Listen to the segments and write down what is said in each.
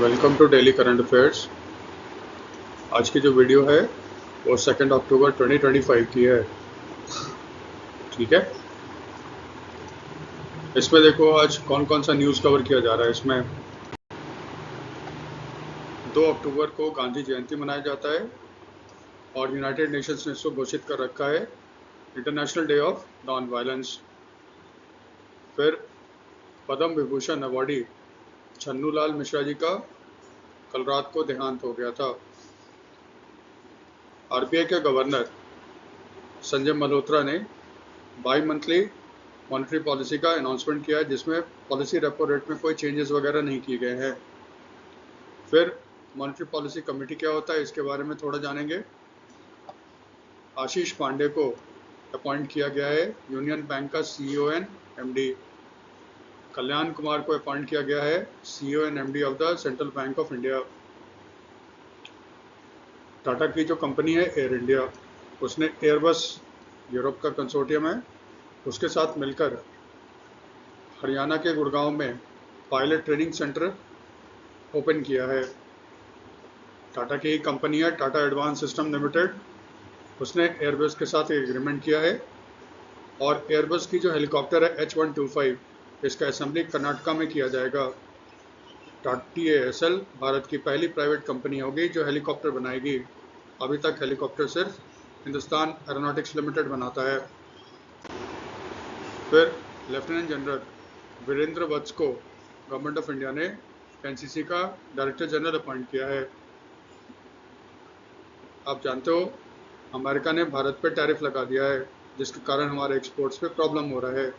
Welcome to daily current affairs. आज की जो वीडियो है वो 2 अक्टूबर 2025 की है। ठीक है, इसमें देखो आज कौन कौन सा न्यूज़ कवर किया जा रहा है। इसमें 2 अक्टूबर को गांधी जयंती मनाया जाता है और यूनाइटेड नेशंस ने इसको घोषित कर रखा है international day of non violence. फिर पद्म विभूषण अवॉर्डी छन्नूलाल मिश्रा जी का कल रात को देहांत हो गया था। आरबीआई के गवर्नर संजय मल्होत्रा ने बाई मंथली मॉनेटरी पॉलिसी का अनाउंसमेंट किया है, जिसमें पॉलिसी रेपो रेट में कोई चेंजेस वगैरह नहीं किए गए हैं। फिर मॉनेटरी पॉलिसी कमेटी क्या होता है इसके बारे में थोड़ा जानेंगे। आशीष पांडे को अपॉइंट किया गया है यूनियन बैंक का सीईओ एंड एमडी। कल्याण कुमार को अपॉइंट किया गया है CEO and MD of the central Bank of India. Tata की जो कंपनी है एयर इंडिया, उसने एयरबस यूरोप का कंसोर्टियम है, उसके साथ मिलकर हरियाणा के गुड़गांव में पायलट ट्रेनिंग सेंटर ओपन किया है। टाटा की ही कंपनी है टाटा एडवांस सिस्टम लिमिटेड, उसने एयरबस के साथ एक एग्रीमेंट किया है और एयरबस की जो हेलीकॉप्टर है H125, इसका असेंबली कर्नाटका में किया जाएगा। TASL भारत की पहली प्राइवेट कंपनी होगी जो हेलीकॉप्टर बनाएगी। अभी तक हेलीकॉप्टर सिर्फ हिंदुस्तान एरोनॉटिक्स लिमिटेड बनाता है। फिर लेफ्टिनेंट जनरल वीरेंद्र वत्स को गवर्नमेंट ऑफ इंडिया ने एनसीसी का डायरेक्टर जनरल अपॉइंट किया है। आप जानते हो अमेरिका ने भारत पर टैरिफ लगा दिया है, जिसके कारण हमारे एक्सपोर्ट्स पे प्रॉब्लम हो रहा है।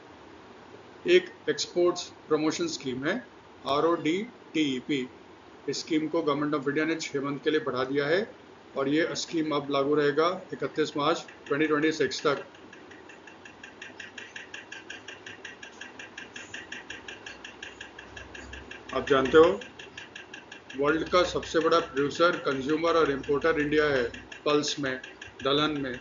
एक एक्सपोर्ट्स प्रमोशन स्कीम है RODTEP। इस स्कीम को गवर्नमेंट ऑफ इंडिया ने 6 मंथ के लिए बढ़ा दिया है और ये स्कीम अब लागू रहेगा 31 मार्च 2026 तक। आप जानते हो वर्ल्ड का सबसे बड़ा प्रोड्यूसर, कंज्यूमर और इंपोर्टर इंडिया है पल्स में, दलहन में।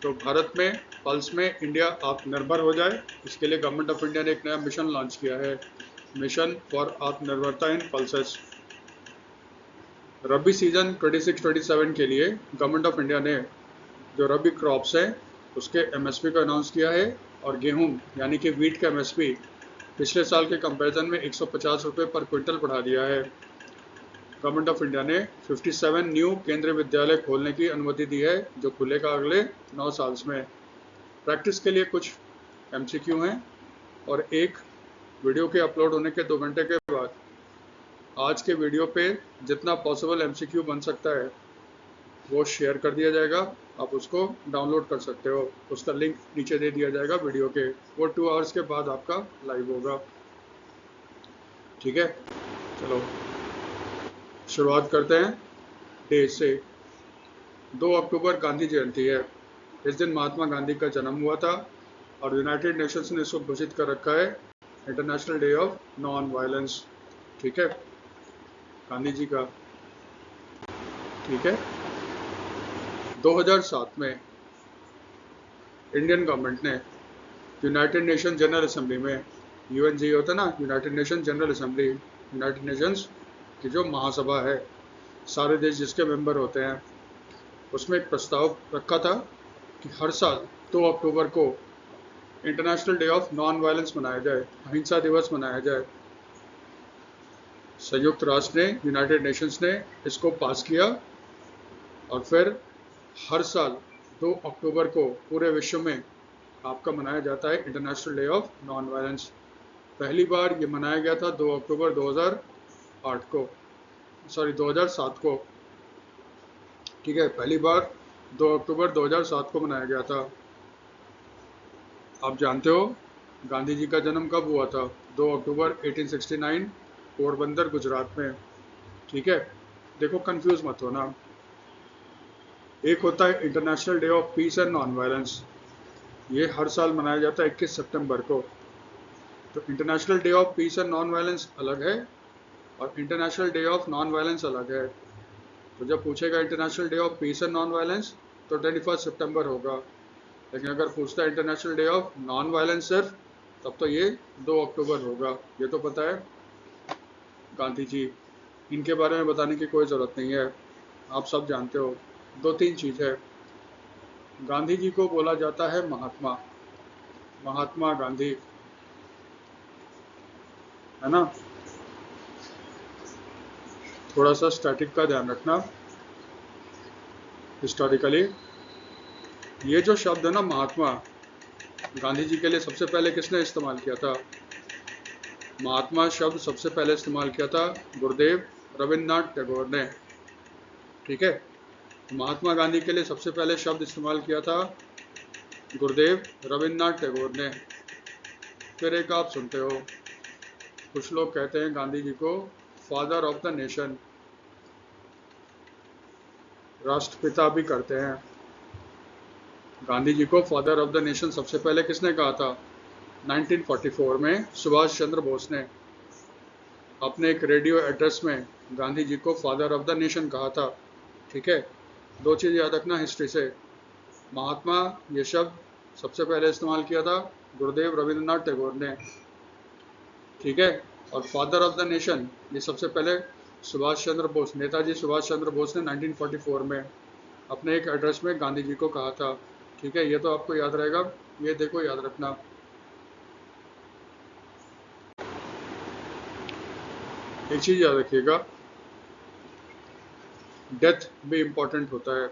तो भारत में पल्स में इंडिया आत्मनिर्भर हो जाए, इसके लिए गवर्नमेंट ऑफ इंडिया ने एक नया मिशन लॉन्च किया है, मिशन फॉर आत्मनिर्भरता इन पल्सेस। रबी सीजन 26-27 के लिए गवर्नमेंट ऑफ इंडिया ने जो रबी क्रॉप्स हैं उसके MSP को अनाउंस किया है और गेहूं यानी कि वीट का MSP पिछले साल के कंपैरिजन में 150 रुपये पर क्विंटल बढ़ा दिया है। गवर्नमेंट ऑफ इंडिया ने 57 न्यू केंद्रीय विद्यालय खोलने की अनुमति दी है, जो खुलेगा अगले 9 साल में। प्रैक्टिस के लिए कुछ MCQ हैं और एक वीडियो के अपलोड होने के 2 घंटे के बाद आज के वीडियो पे जितना पॉसिबल MCQ बन सकता है वो शेयर कर दिया जाएगा। आप उसको डाउनलोड कर सकते हो, उसका लिंक नीचे दे दिया जाएगा वीडियो के। वो 2 आवर्स के बाद आपका लाइव होगा। ठीक है, चलो शुरुआत करते हैं डे से। 2 अक्टूबर गांधी जयंती है। इस दिन महात्मा गांधी का जन्म हुआ था और यूनाइटेड नेशंस ने इसको घोषित कर रखा है international day of non violence. ठीक है, गांधी जी का। ठीक है, 2007 में इंडियन गवर्नमेंट ने यूनाइटेड नेशन जनरल असेंबली में, UNG होता है ना, United nation general assembly, United Nations की जो महासभा है, सारे देश जिसके मेंबर होते हैं, उसमें एक प्रस्ताव रखा था कि हर साल 2 अक्टूबर को international day of non violence मनाया जाए, अहिंसा दिवस मनाया जाए। संयुक्त राष्ट्र ने, यूनाइटेड नेशंस ने इसको पास किया और फिर हर साल 2 अक्टूबर को पूरे विश्व में आपका मनाया जाता है international day of non violence. पहली बार ये मनाया गया था 2 अक्टूबर 2007 को। ठीक है, पहली बार 2 अक्टूबर 2007 को मनाया गया था। आप जानते हो गांधी जी का जन्म कब हुआ था? 2 अक्टूबर 1869 पोरबंदर, गुजरात में। ठीक है, देखो कंफ्यूज मत होना। एक होता है international day of peace and non violence, ये हर साल मनाया जाता है 21 सितंबर को। तो international day of peace and non violence अलग है और international day of non violence अलग है। तो जब पूछेगा international day of peace and non violence तो 21 सितंबर होगा, लेकिन अगर पूछता है international day of non violence सिर्फ, तब तो ये 2 अक्टूबर होगा। ये तो पता है गांधी जी इनके बारे में बताने की कोई ज़रूरत नहीं है, आप सब जानते हो। दो तीन चीज़ है। गांधी जी को बोला जाता है महात्मा, महात्मा गांधी, है ना। थोड़ा सा स्टैटिक का ध्यान रखना। हिस्टोरिकली ये जो शब्द है ना महात्मा, गांधी जी के लिए सबसे पहले किसने इस्तेमाल किया था? महात्मा शब्द सबसे पहले इस्तेमाल किया था गुरुदेव रविन्द्रनाथ टैगोर ने, ठीक है। महात्मा गांधी के लिए सबसे पहले शब्द इस्तेमाल किया था गुरुदेव रविन्द्रनाथ टैगोर ने। फिर एक आप सुनते हो, कुछ लोग कहते हैं गांधी जी को फादर ऑफ द नेशन, राष्ट्रपिता भी करते हैं। गांधी जी को फादर ऑफ द नेशन सबसे पहले किसने कहा था? 1944 में सुभाष चंद्र बोस ने अपने एक रेडियो एड्रेस में गांधी जी को फादर ऑफ द नेशन कहा था, ठीक है। दो चीज़ याद रखना हिस्ट्री से। महात्मा ये शब्द सबसे पहले इस्तेमाल किया था गुरुदेव रविन्द्रनाथ टैगोर ने, ठीक है। और फादर ऑफ द नेशन ये सबसे पहले सुभाष चंद्र बोस, नेताजी सुभाष चंद्र बोस ने 1944 में अपने एक एड्रेस में गांधी जी को कहा था, ठीक है। ये तो आपको याद रहेगा, ये देखो याद रखना। एक चीज़ याद रखिएगा, डेथ भी इम्पोर्टेंट होता है,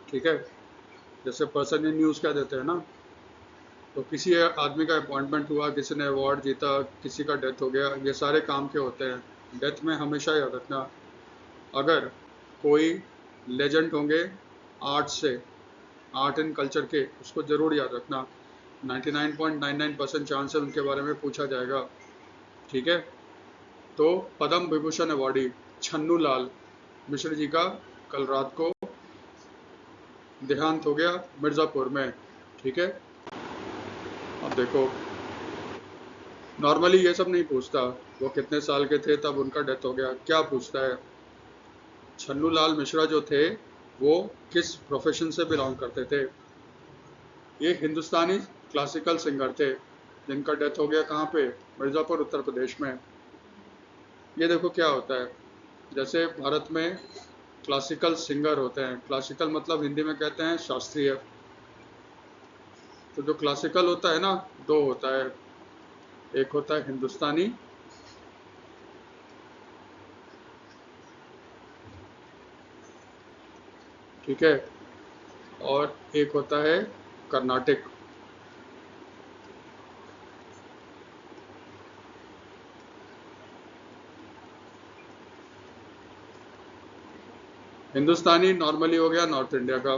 ठीक है। जैसे पर्सन इन न्यूज़ क्या देते हैं ना, तो किसी आदमी का अपॉइंटमेंट हुआ, किसी ने अवार्ड जीता, किसी का डेथ हो गया, ये सारे काम के होते हैं। डेथ में हमेशा याद रखना, अगर कोई लेजेंड होंगे आर्ट से, आर्ट एंड कल्चर के, उसको ज़रूर याद रखना। 99.99% चांस है उनके बारे में पूछा जाएगा, ठीक है। तो पद्म विभूषण अवार्डी छन्नू लाल मिश्र जी का कल रात को देहांत हो गया मिर्ज़ापुर में, ठीक है। अब देखो, नॉर्मली ये सब नहीं पूछता वो कितने साल के थे तब उनका डेथ हो गया, क्या पूछता है छन्नू लाल मिश्रा जो थे वो किस प्रोफेशन से बिलोंग करते थे। ये हिंदुस्तानी क्लासिकल सिंगर थे जिनका डेथ हो गया कहाँ पे? मिर्ज़ापुर उत्तर प्रदेश में। ये देखो क्या होता है, जैसे भारत में क्लासिकल सिंगर होते हैं, क्लासिकल मतलब हिंदी में कहते हैं शास्त्रीय। तो जो क्लासिकल होता है ना, दो होता है, एक होता है हिंदुस्तानी, ठीक है, और एक होता है कर्नाटिक। हिंदुस्तानी नॉर्मली हो गया नॉर्थ इंडिया का,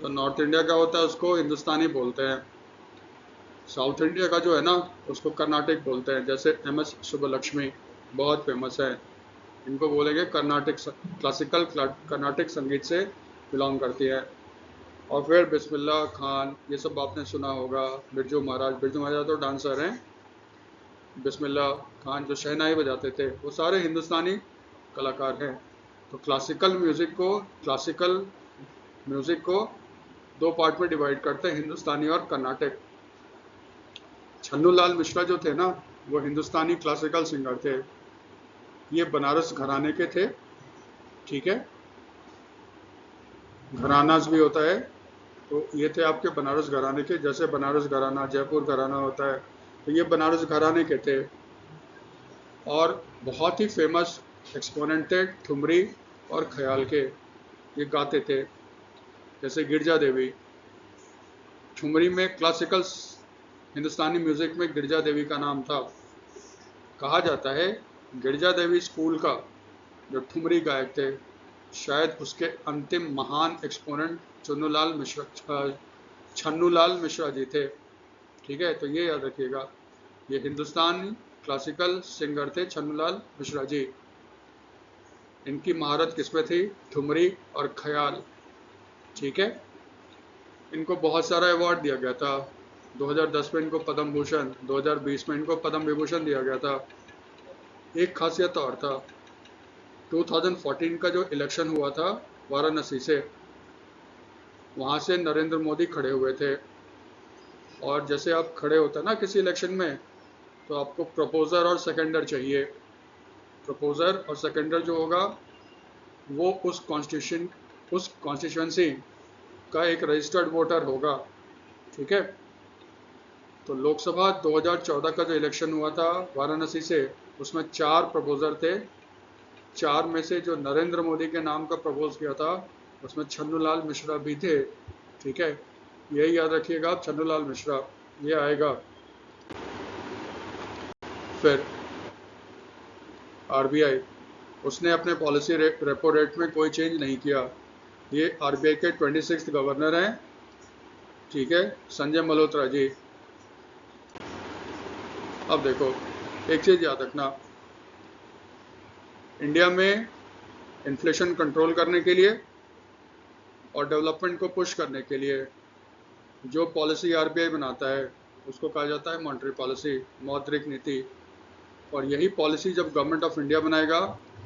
तो नॉर्थ इंडिया का होता है उसको हिंदुस्तानी बोलते हैं। साउथ इंडिया का जो है ना उसको कर्नाटिक बोलते हैं। जैसे MS सुब्बलक्ष्मी बहुत फेमस है, इनको बोलेंगे कर्नाटिक, क्लासिकल कर्नाटिक संगीत से बिलोंग करती है। और फिर बिस्मिल्लाह खान, ये सब आपने सुना होगा। बिरजू महाराज, बिरजू महाराज तो डांसर हैं। बिस्मिल्लाह खान जो शहनाई बजाते थे, वो सारे हिंदुस्तानी कलाकार हैं। तो क्लासिकल म्यूज़िक को दो पार्ट में डिवाइड करते हैं, हिंदुस्तानी और कर्नाटक। छन्नू लाल मिश्रा जो थे ना वो हिंदुस्तानी क्लासिकल सिंगर थे, ये बनारस घराने के थे, ठीक है। घरानाज भी होता है, तो ये थे आपके बनारस घराने के। जैसे बनारस घराना, जयपुर घराना होता है, तो ये बनारस घराने के थे। और बहुत ही फेमस एक्सपोनेंट थे ठुमरी और ख्याल के, ये गाते थे। जैसे गिरजा देवी, ठुमरी में क्लासिकल हिंदुस्तानी म्यूज़िक में गिरजा देवी का नाम था। कहा जाता है गिरजा देवी स्कूल का जो ठुमरी गायक थे, शायद उसके अंतिम महान एक्सपोनेंट छन्नू लाल मिश्रा जी थे, ठीक है। तो ये याद रखिएगा, ये हिंदुस्तानी क्लासिकल सिंगर थे छन्नू लाल मिश्रा जी। इनकी महारत किस में थी? ठुमरी और ख्याल, ठीक है। इनको बहुत सारा अवार्ड दिया गया था। 2010 में इनको पद्म भूषण, 2020 में इनको पद्म विभूषण दिया गया था। एक खासियत और था, 2014 का जो इलेक्शन हुआ था वाराणसी से, वहाँ से नरेंद्र मोदी खड़े हुए थे। और जैसे आप खड़े होते हैं ना किसी इलेक्शन में, तो आपको प्रपोजर और सेकेंडर चाहिए। प्रपोजर और सेकेंडर जो होगा वो उस कॉन्स्टिट्यूंसी का एक रजिस्टर्ड वोटर होगा। ठीक है। तो लोकसभा 2014 का जो इलेक्शन हुआ था वाराणसी से, उसमें 4 प्रपोजर थे। 4 में से जो नरेंद्र मोदी के नाम का प्रपोज किया था उसमें छन्नूलाल मिश्रा भी थे। ठीक है, यही याद रखिएगा आप, छन्नूलाल मिश्रा ये आएगा। फिर आरबीआई, उसने अपने पॉलिसी रेपो रेट में कोई चेंज नहीं किया। ये आरबीआई के 26th गवर्नर हैं। ठीक है, संजय मल्होत्रा जी। अब देखो, एक चीज़ याद रखना, इंडिया में इन्फ्लेशन कंट्रोल करने के लिए और डेवलपमेंट को पुश करने के लिए जो पॉलिसी आरबीआई बनाता है उसको कहा जाता है मॉनेटरी पॉलिसी, मौद्रिक नीति। और यही पॉलिसी जब गवर्नमेंट ऑफ इंडिया बनाएगा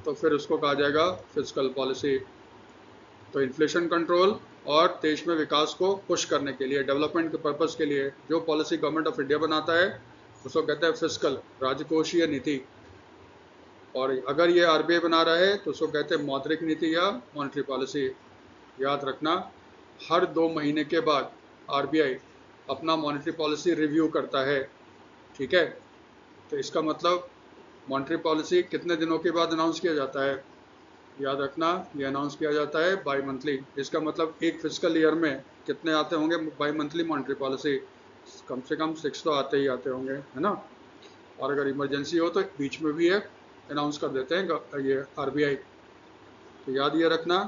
तो फिर उसको कहा जाएगा फिस्कल पॉलिसी। तो इन्फ्लेशन कंट्रोल और देश में विकास को पुश करने के लिए, डेवलपमेंट के पर्पज़ के लिए जो पॉलिसी गवर्नमेंट ऑफ इंडिया बनाता है उसको कहते हैं फिस्कल, राजकोषीय नीति। और अगर ये आरबीआई बना रहा है तो उसको कहते हैं मौद्रिक नीति या मॉनेटरी पॉलिसी। याद रखना, हर 2 महीने के बाद आरबीआई अपना मॉनेटरी पॉलिसी रिव्यू करता है। ठीक है, तो इसका मतलब मॉनेटरी पॉलिसी कितने दिनों के बाद अनाउंस किया जाता है? याद रखना, ये अनाउंस किया जाता है बाई मंथली। इसका मतलब एक फिजिकल ईयर में कितने आते होंगे बाई मंथली मॉनेटरी पॉलिसी? कम से कम 6 तो आते ही आते होंगे, है ना। और अगर इमरजेंसी हो तो बीच में भी एक अनाउंस कर देते हैं ये आरबीआई। तो याद ये रखना,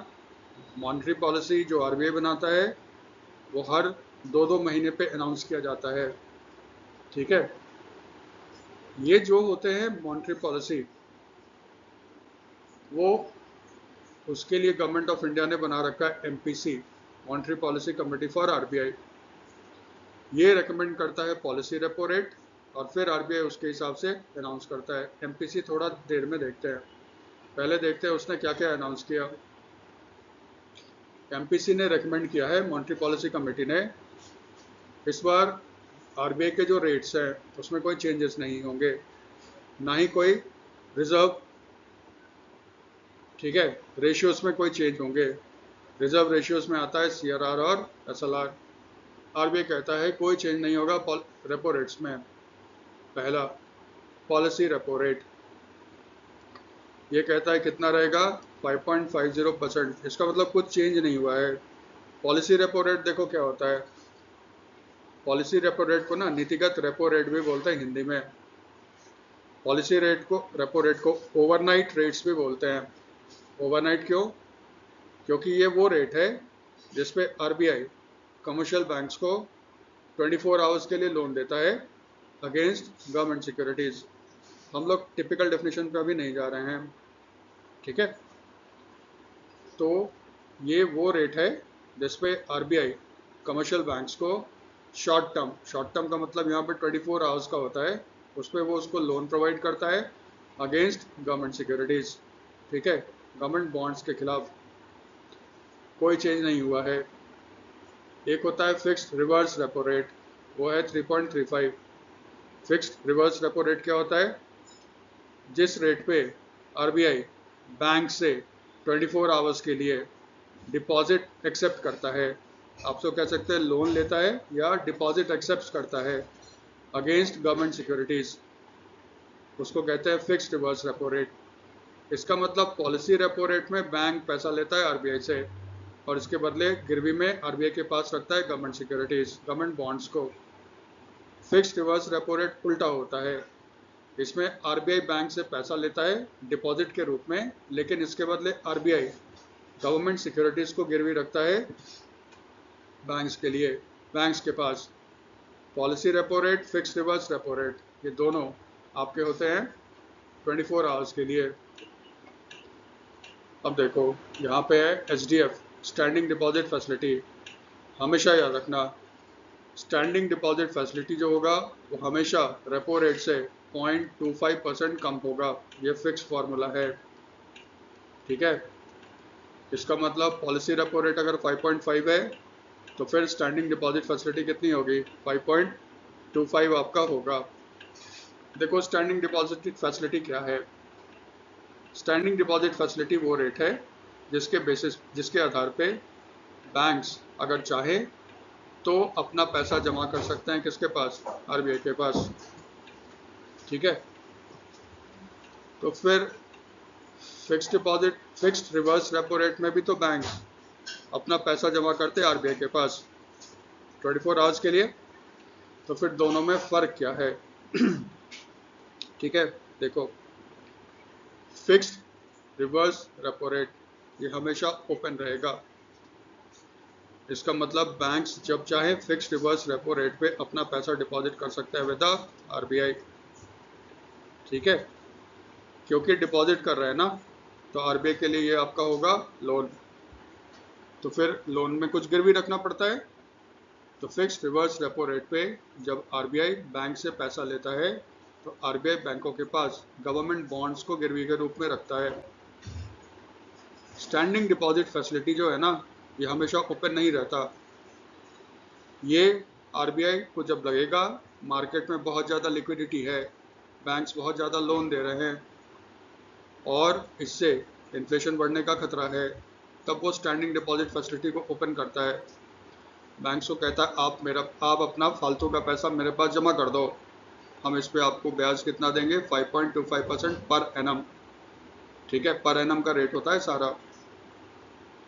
मॉनेटरी पॉलिसी जो आरबीआई बनाता है वो हर 2-2 महीने पे अनाउंस किया जाता है। ठीक है, ये जो होते हैं मॉनेटरी पॉलिसी, वो उसके लिए गवर्नमेंट ऑफ इंडिया ने बना रखा है MPC, monetary policy committee for RBI. ये रेकमेंड करता है पॉलिसी रेपो रेट और फिर आरबीआई उसके हिसाब से अनाउंस करता है। एमपीसी थोड़ा देर में देखते हैं, पहले देखते हैं उसने क्या क्या अनाउंस किया। एमपीसी ने रेकमेंड किया है, मॉनेटरी पॉलिसी कमेटी ने, इस बार आरबीआई के जो रेट्स हैं उसमें कोई चेंजेस नहीं होंगे, ना ही कोई रिजर्व, ठीक है, रेशियोज में कोई चेंज होंगे। रिजर्व रेशियोज में आता है सीआरआर और एसएलआर। आरबीआई कहता है कोई चेंज नहीं होगा रेपो रेट्स में। पहला, पॉलिसी रेपो रेट, ये कहता है कितना रहेगा? 5.50%। इसका मतलब कुछ चेंज नहीं हुआ है। पॉलिसी रेपो रेट देखो क्या होता है, पॉलिसी रेपो रेट को ना नीतिगत रेपो रेट भी बोलते हैं हिंदी में। पॉलिसी रेट को, रेपो रेट को ओवरनाइट रेट्स भी बोलते हैं। ओवरनाइट क्यों? क्योंकि ये वो रेट है जिसपे आरबीआई कमर्शियल बैंक्स को 24 आवर्स के लिए लोन देता है अगेंस्ट गवर्नमेंट सिक्योरिटीज़। हम लोग टिपिकल डेफिनेशन पे अभी नहीं जा रहे हैं। ठीक है, तो ये वो रेट है जिसपे आरबीआई कमर्शियल बैंक्स को शॉर्ट टर्म का मतलब यहाँ पे 24 आवर्स का होता है, उस पर वो उसको लोन प्रोवाइड करता है अगेंस्ट गवर्नमेंट सिक्योरिटीज़। ठीक है, गवर्नमेंट बॉन्ड्स के खिलाफ। कोई चेंज नहीं हुआ है। एक होता है फिक्स्ड रिवर्स रेपो रेट, वो है 3.35। फिक्स्ड रिवर्स रेपो रेट क्या होता है? जिस रेट पे आरबीआई बैंक से 24 आवर्स के लिए डिपॉजिट एक्सेप्ट करता है, आप तो कह सकते हैं लोन लेता है या डिपॉजिट एक्सेप्ट करता है अगेंस्ट गवर्नमेंट सिक्योरिटीज़, उसको कहते हैं फिक्स्ड रिवर्स रेपो रेट। इसका मतलब पॉलिसी रेपो रेट में बैंक पैसा लेता है आरबीआई से और इसके बदले गिरवी में आरबीआई के पास रखता है गवर्नमेंट सिक्योरिटीज़, गवर्नमेंट बॉन्ड्स को। फिक्स्ड रिवर्स रेपो रेट उल्टा होता है, इसमें आरबीआई बैंक से पैसा लेता है डिपॉजिट के रूप में, लेकिन इसके बदले आरबीआई गवर्नमेंट सिक्योरिटीज़ को गिरवी रखता है बैंक्स के लिए, बैंक्स के पास। Policy repo rate, fixed reverse repo rate, ये दोनों आपके होते हैं 24 आवर्स के लिए। अब देखो यहाँ पे है एचडीएफ, स्टैंडिंग डिपॉजिट फैसिलिटी। हमेशा याद रखना, स्टैंडिंग डिपॉजिट फैसिलिटी जो होगा वो हमेशा रेपो रेट से 0.25% कम होगा। ये फिक्स फार्मूला है। ठीक है, इसका मतलब पॉलिसी रेपो रेट अगर 5.5 है तो फिर स्टैंडिंग डिपॉजिट फैसिलिटी कितनी होगी? 5.25 आपका होगा। देखो स्टैंडिंग डिपॉजिट फैसिलिटी क्या है, स्टैंडिंग डिपॉजिट फैसिलिटी वो रेट है जिसके आधार पे बैंक्स अगर चाहे तो अपना पैसा जमा कर सकते हैं किसके पास, आरबीआई के पास। ठीक है, तो फिर फिक्स्ड रिवर्स रेपो रेट में भी तो बैंक अपना पैसा जमा करते हैं आरबीआई के पास 24 आवर्स के लिए। तो फिर दोनों में फ़र्क क्या है? ठीक है, देखो, फिक्स्ड रिवर्स रेपो रेट ये हमेशा ओपन रहेगा। इसका मतलब बैंक्स जब चाहे फिक्स्ड रिवर्स रेपो रेट पे अपना पैसा डिपॉजिट कर सकते हैं विद आरबीआई। ठीक है, क्योंकि डिपॉजिट कर रहे हैं ना, तो आरबीआई के लिए ये आपका होगा लोन। तो फिर लोन में कुछ गिरवी रखना पड़ता है। तो फिक्स्ड रिवर्स रेपो रेट पे जब आरबीआई बैंक से पैसा लेता है तो आरबीआई बैंकों के पास गवर्नमेंट बॉन्ड्स को गिरवी के रूप में रखता है। स्टैंडिंग डिपॉजिट फैसिलिटी जो है ना, ये हमेशा ओपन नहीं रहता। ये आरबीआई को जब लगेगा मार्केट में बहुत ज़्यादा लिक्विडिटी है, बैंक्स बहुत ज़्यादा लोन दे रहे हैं और इससे इन्फ्लेशन बढ़ने का खतरा है, तब वो स्टैंडिंग डिपॉजिट फैसिलिटी को ओपन करता है। बैंक्स को कहता है आप अपना फालतू का पैसा मेरे पास जमा कर दो, हम इस पे आपको ब्याज कितना देंगे, 5.25% पर एनम। ठीक है, पर एनम का रेट होता है सारा।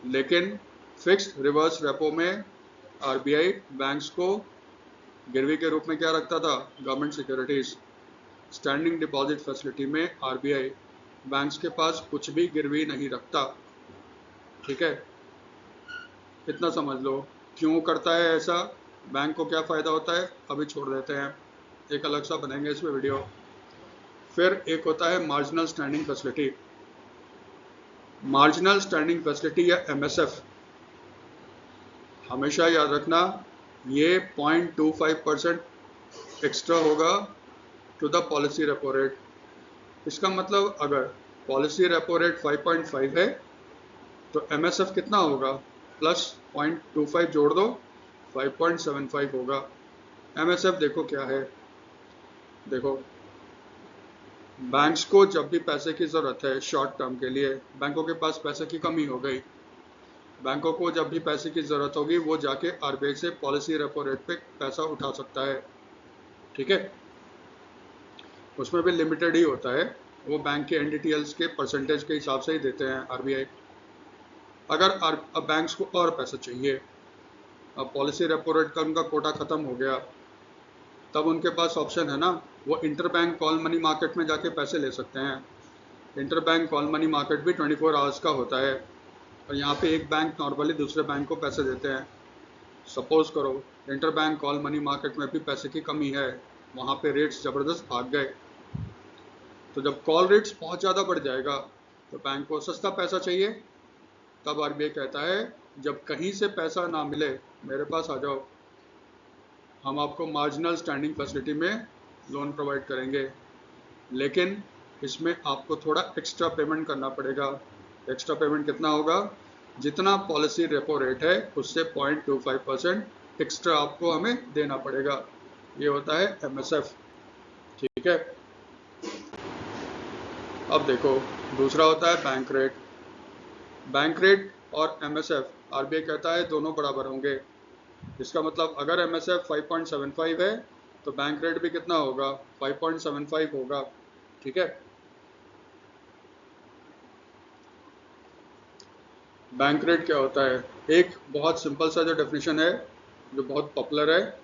लेकिन फिक्स्ड रिवर्स रेपो में आरबीआई बैंक्स को गिरवी के रूप में क्या रखता था, government securities. Standing deposit facility में आरबीआई बैंक्स के पास कुछ भी गिरवी नहीं रखता। ठीक है, इतना समझ लो क्यों करता है ऐसा, बैंक को क्या फ़ायदा होता है, अभी छोड़ देते हैं, एक अलग सा बनाएंगे इसमें वीडियो। फिर एक होता है marginal standing facility. Marginal standing facility या एमएसएफ, हमेशा याद रखना ये 0.25% एक्स्ट्रा होगा to the policy repo rate. इसका मतलब अगर पॉलिसी रेपो रेट 5.5 है तो एमएसएफ कितना होगा, प्लस 0.25 जोड़ दो, 5.75 होगा। एमएसएफ देखो क्या है, देखो बैंक्स को जब भी पैसे की ज़रूरत है शॉर्ट टर्म के लिए, बैंकों के पास पैसे की कमी हो गई, बैंकों को जब भी पैसे की ज़रूरत होगी वो जाके आरबीआई से पॉलिसी रेपो रेट पे पैसा उठा सकता है। ठीक है, उसमें भी लिमिटेड ही होता है, वो बैंक के एनडीटीएल्स के परसेंटेज के हिसाब से ही देते हैं आरबीआई। अगर अब बैंक्स को और पैसा चाहिए, अब पॉलिसी रेपो रेट का उनका कोटा ख़त्म हो गया, तब उनके पास ऑप्शन है ना, वो inter bank call money market में जाके पैसे ले सकते हैं। Inter bank call money market भी 24 आवर्स का होता है और यहाँ पे एक बैंक नॉर्मली दूसरे बैंक को पैसे देते हैं। सपोज करो inter bank call money market में भी पैसे की कमी है, वहाँ पे रेट्स ज़बरदस्त भाग गए, तो जब कॉल रेट्स बहुत ज़्यादा बढ़ जाएगा तो बैंक को सस्ता पैसा चाहिए। तब आरबीआई कहता है जब कहीं से पैसा ना मिले मेरे पास आ जाओ, हम आपको मार्जिनल स्टैंडिंग फैसिलिटी में लोन प्रोवाइड करेंगे, लेकिन इसमें आपको थोड़ा एक्स्ट्रा पेमेंट करना पड़ेगा। एक्स्ट्रा पेमेंट कितना होगा, जितना पॉलिसी रेपो रेट है उससे 0.25% एक्स्ट्रा आपको हमें देना पड़ेगा। ये होता है एमएसएफ। ठीक है, अब देखो दूसरा होता है बैंक रेट। बैंक रेट और एमएसएफ आरबीआई कहता है दोनों बराबर होंगे। इसका मतलब अगर एमएसएफ 5.75 है तो बैंक रेट भी कितना होगा, 5.75 होगा। ठीक है, बैंक रेट क्या होता है, एक बहुत सिंपल सा जो डेफिनेशन है जो बहुत पॉपुलर है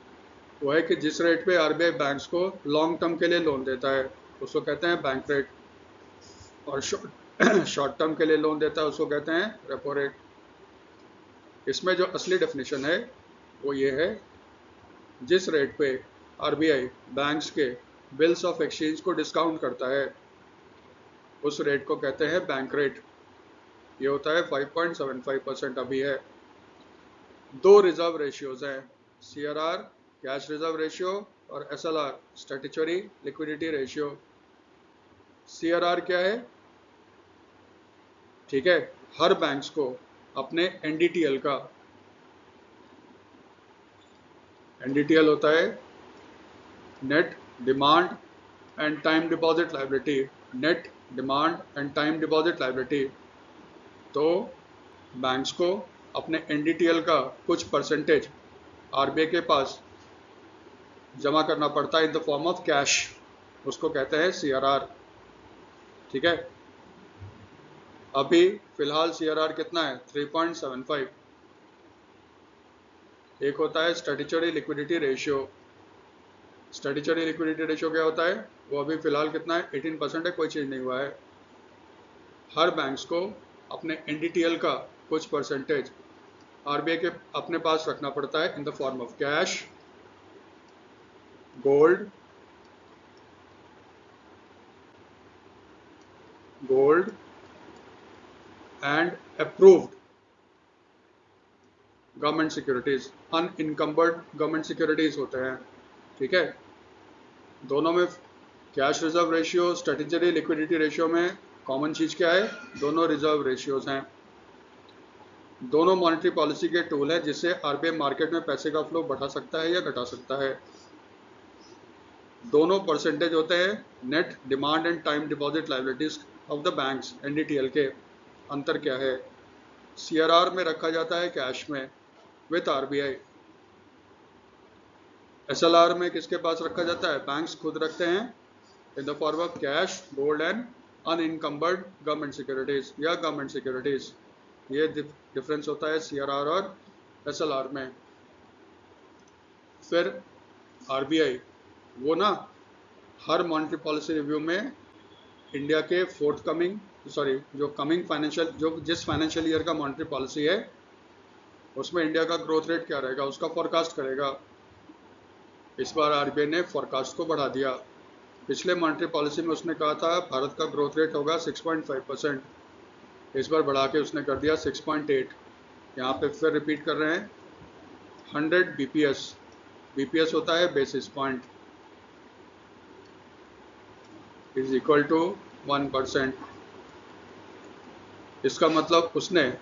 वो है कि जिस रेट पे आरबीआई बैंक्स को लॉन्ग टर्म के लिए लोन देता है उसको कहते हैं बैंक रेट, और शॉर्ट टर्म के लिए लोन देता है उसको कहते हैं रेपो रेट। इसमें जो असली डेफिनेशन है वो ये है, जिस रेट पे आरबीआई बैंक्स के बिल्स ऑफ एक्सचेंज को डिस्काउंट करता है उस रेट को कहते हैं बैंक रेट। ये होता है 5.75% अभी है। दो रिजर्व रेशियोज हैं, सीआरआर कैश रिजर्व रेशियो और SLR statutory liquidity ratio. CRR क्या है, ठीक है, हर बैंक्स को अपने एनडीटीएल का, होता है net demand and time deposit liability, net demand and time deposit liability, तो बैंक्स को अपने NDTL का कुछ परसेंटेज RBI के पास जमा करना पड़ता है in the form of cash, उसको कहते हैं CRR। ठीक है, अभी फिलहाल CRR कितना है? 3.75। एक होता है statutory liquidity ratio. Statutory liquidity ratio क्या होता है? वो अभी फिलहाल कितना है? 18% है, कोई चेंज नहीं हुआ है। हर बैंक्स को अपने NDTL का कुछ परसेंटेज RBI के अपने पास रखना पड़ता है in the form of cash, gold and approved government securities, unencumbered government securities होते हैं। ठीक है, दोनों में cash reserve ratio, statutory liquidity ratio में कॉमन चीज क्या है? दोनों रिजर्व रेशियोज हैं। दोनों मॉनेटरी पॉलिसी के टूल है जिससे RBI मार्केट में पैसे का फ्लो बढ़ा सकता है या घटा सकता है। दोनों परसेंटेज होते हैं net demand and time deposit liabilities of the banks, NDTL के। अंतर क्या है? CRR में रखा जाता है कैश में विथ RBI। SLR में किसके पास रखा जाता है? बैंक्स खुद रखते हैं in the form of cash, gold and unencumbered government securities या गवर्नमेंट सिक्योरिटीज। ये डिफरेंस होता है CRR और SLR में। फिर RBI वो ना हर मॉनेटरी पॉलिसी रिव्यू में इंडिया के जो कमिंग फाइनेंशियल, जो जिस फाइनेंशियल ईयर का मॉनेटरी पॉलिसी है उसमें इंडिया का ग्रोथ रेट क्या रहेगा उसका फोरकास्ट करेगा। इस बार RBI ने फोरकास्ट को बढ़ा दिया। पिछले मॉनेटरी पॉलिसी में उसने कहा था भारत का ग्रोथ रेट होगा 6.5%, इस बार बढ़ा के उसने कर दिया 6.8। यहाँ पे फिर रिपीट कर रहे हैं 100 BPS, BPS होता है basis point, is equal to 1%। इसका मतलब उसने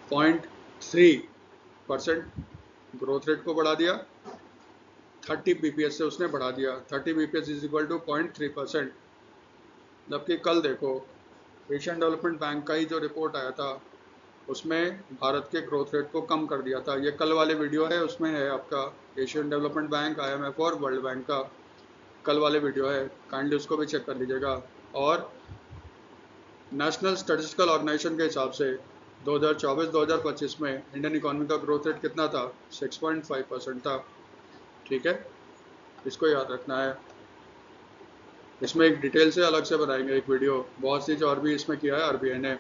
0.3% ग्रोथ रेट को बढ़ा दिया, 30 BPS से उसने बढ़ा दिया। 30 BPS इज इक्वल टू 0.3%। जबकि कल देखो एशियन डेवलपमेंट बैंक का ही जो रिपोर्ट आया था उसमें भारत के ग्रोथ रेट को कम कर दिया था। ये कल वाले वीडियो है, उसमें है आपका एशियन डेवलपमेंट बैंक, IMF और वर्ल्ड बैंक का कल वाले वीडियो है, काइंडली उसको भी चेक कर लीजिएगा। और नेशनल स्टैटिस्टिकल ऑर्गेनाइजेशन के हिसाब से 2024-2025 में इंडियन इकोनॉमी का ग्रोथ रेट कितना था? 6.5% था। ठीक है, इसको याद रखना है। इसमें एक डिटेल से अलग से बनाएंगे एक वीडियो, बहुत सी जो और भी इसमें किया है RBI ने।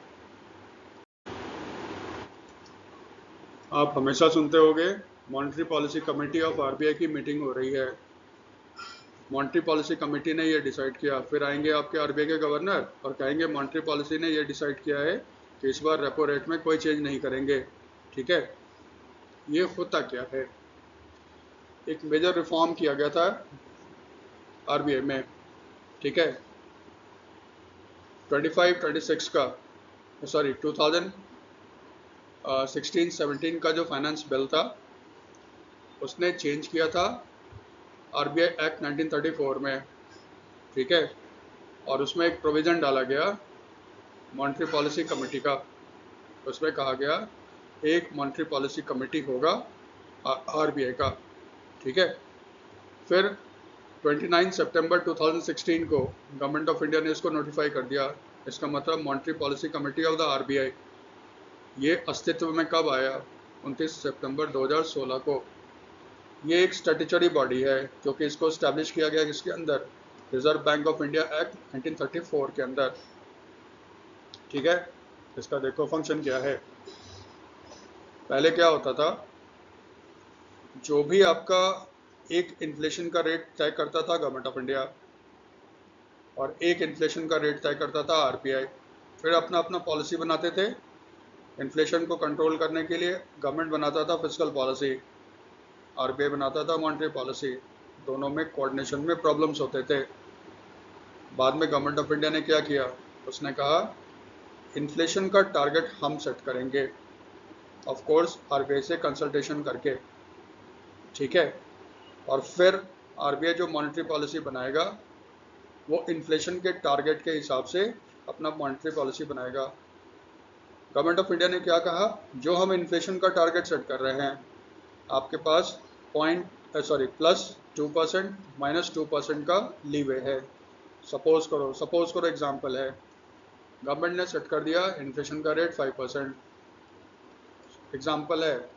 आप हमेशा सुनते होंगे monetary policy committee of RBI की मीटिंग हो रही है। मॉनेटरी पॉलिसी कमेटी ने ये डिसाइड किया, फिर आएंगे आपके RBI के गवर्नर और कहेंगे मॉनेटरी पॉलिसी ने ये डिसाइड किया है कि इस बार रेपो रेट में कोई चेंज नहीं करेंगे। ठीक है, ये होता क्या है? एक मेजर रिफॉर्म किया गया था RBI में। ठीक है, 2016 का जो फाइनेंस बिल था उसने चेंज किया था RBI एक्ट 1934 में। ठीक है, और उसमें एक प्रोविज़न डाला गया मॉनेटरी पॉलिसी कमेटी का। उसमें कहा गया एक मॉनेटरी पॉलिसी कमेटी होगा RBI का। ठीक है, फिर 29 सितंबर 2016 को गवर्नमेंट ऑफ इंडिया ने इसको नोटिफाई कर दिया। इसका मतलब monetary policy committee of the RBI ये अस्तित्व में कब आया? 29 सितंबर 2016 को। ये एक स्टैट्यूटरी बॉडी है क्योंकि इसको इस्टेब्लिश किया गया किसके अंदर? Reserve Bank of India act 1934 के अंदर। ठीक है, इसका देखो फंक्शन क्या है। पहले क्या होता था, जो भी आपका एक इन्फ्लेशन का रेट तय करता था गवर्नमेंट ऑफ इंडिया और एक इन्फ्लेशन का रेट तय करता था RBI। फिर अपना अपना पॉलिसी बनाते थे। इन्फ्लेशन को कंट्रोल करने के लिए गवर्नमेंट बनाता था फिस्कल पॉलिसी, RBI बनाता था मॉनेटरी पॉलिसी। दोनों में कोऑर्डिनेशन में प्रॉब्लम्स होते थे। बाद में गवर्नमेंट ऑफ इंडिया ने क्या किया? उसने कहा इन्फ्लेशन का टारगेट हम सेट करेंगे, ऑफ कोर्स RBI से कंसल्टेशन करके। ठीक है, और फिर RBI जो मॉनेटरी पॉलिसी बनाएगा वो इन्फ्लेशन के टारगेट के हिसाब से अपना मॉनेटरी पॉलिसी बनाएगा। गवर्नमेंट ऑफ इंडिया ने क्या कहा, जो हम इन्फ्लेशन का टारगेट सेट कर रहे हैं, आपके पास +2% -2% का लीवे है। सपोज करो एग्जांपल है, गवर्नमेंट ने सेट कर दिया इन्फ्लेशन का रेट 5%, एग्जांपल है।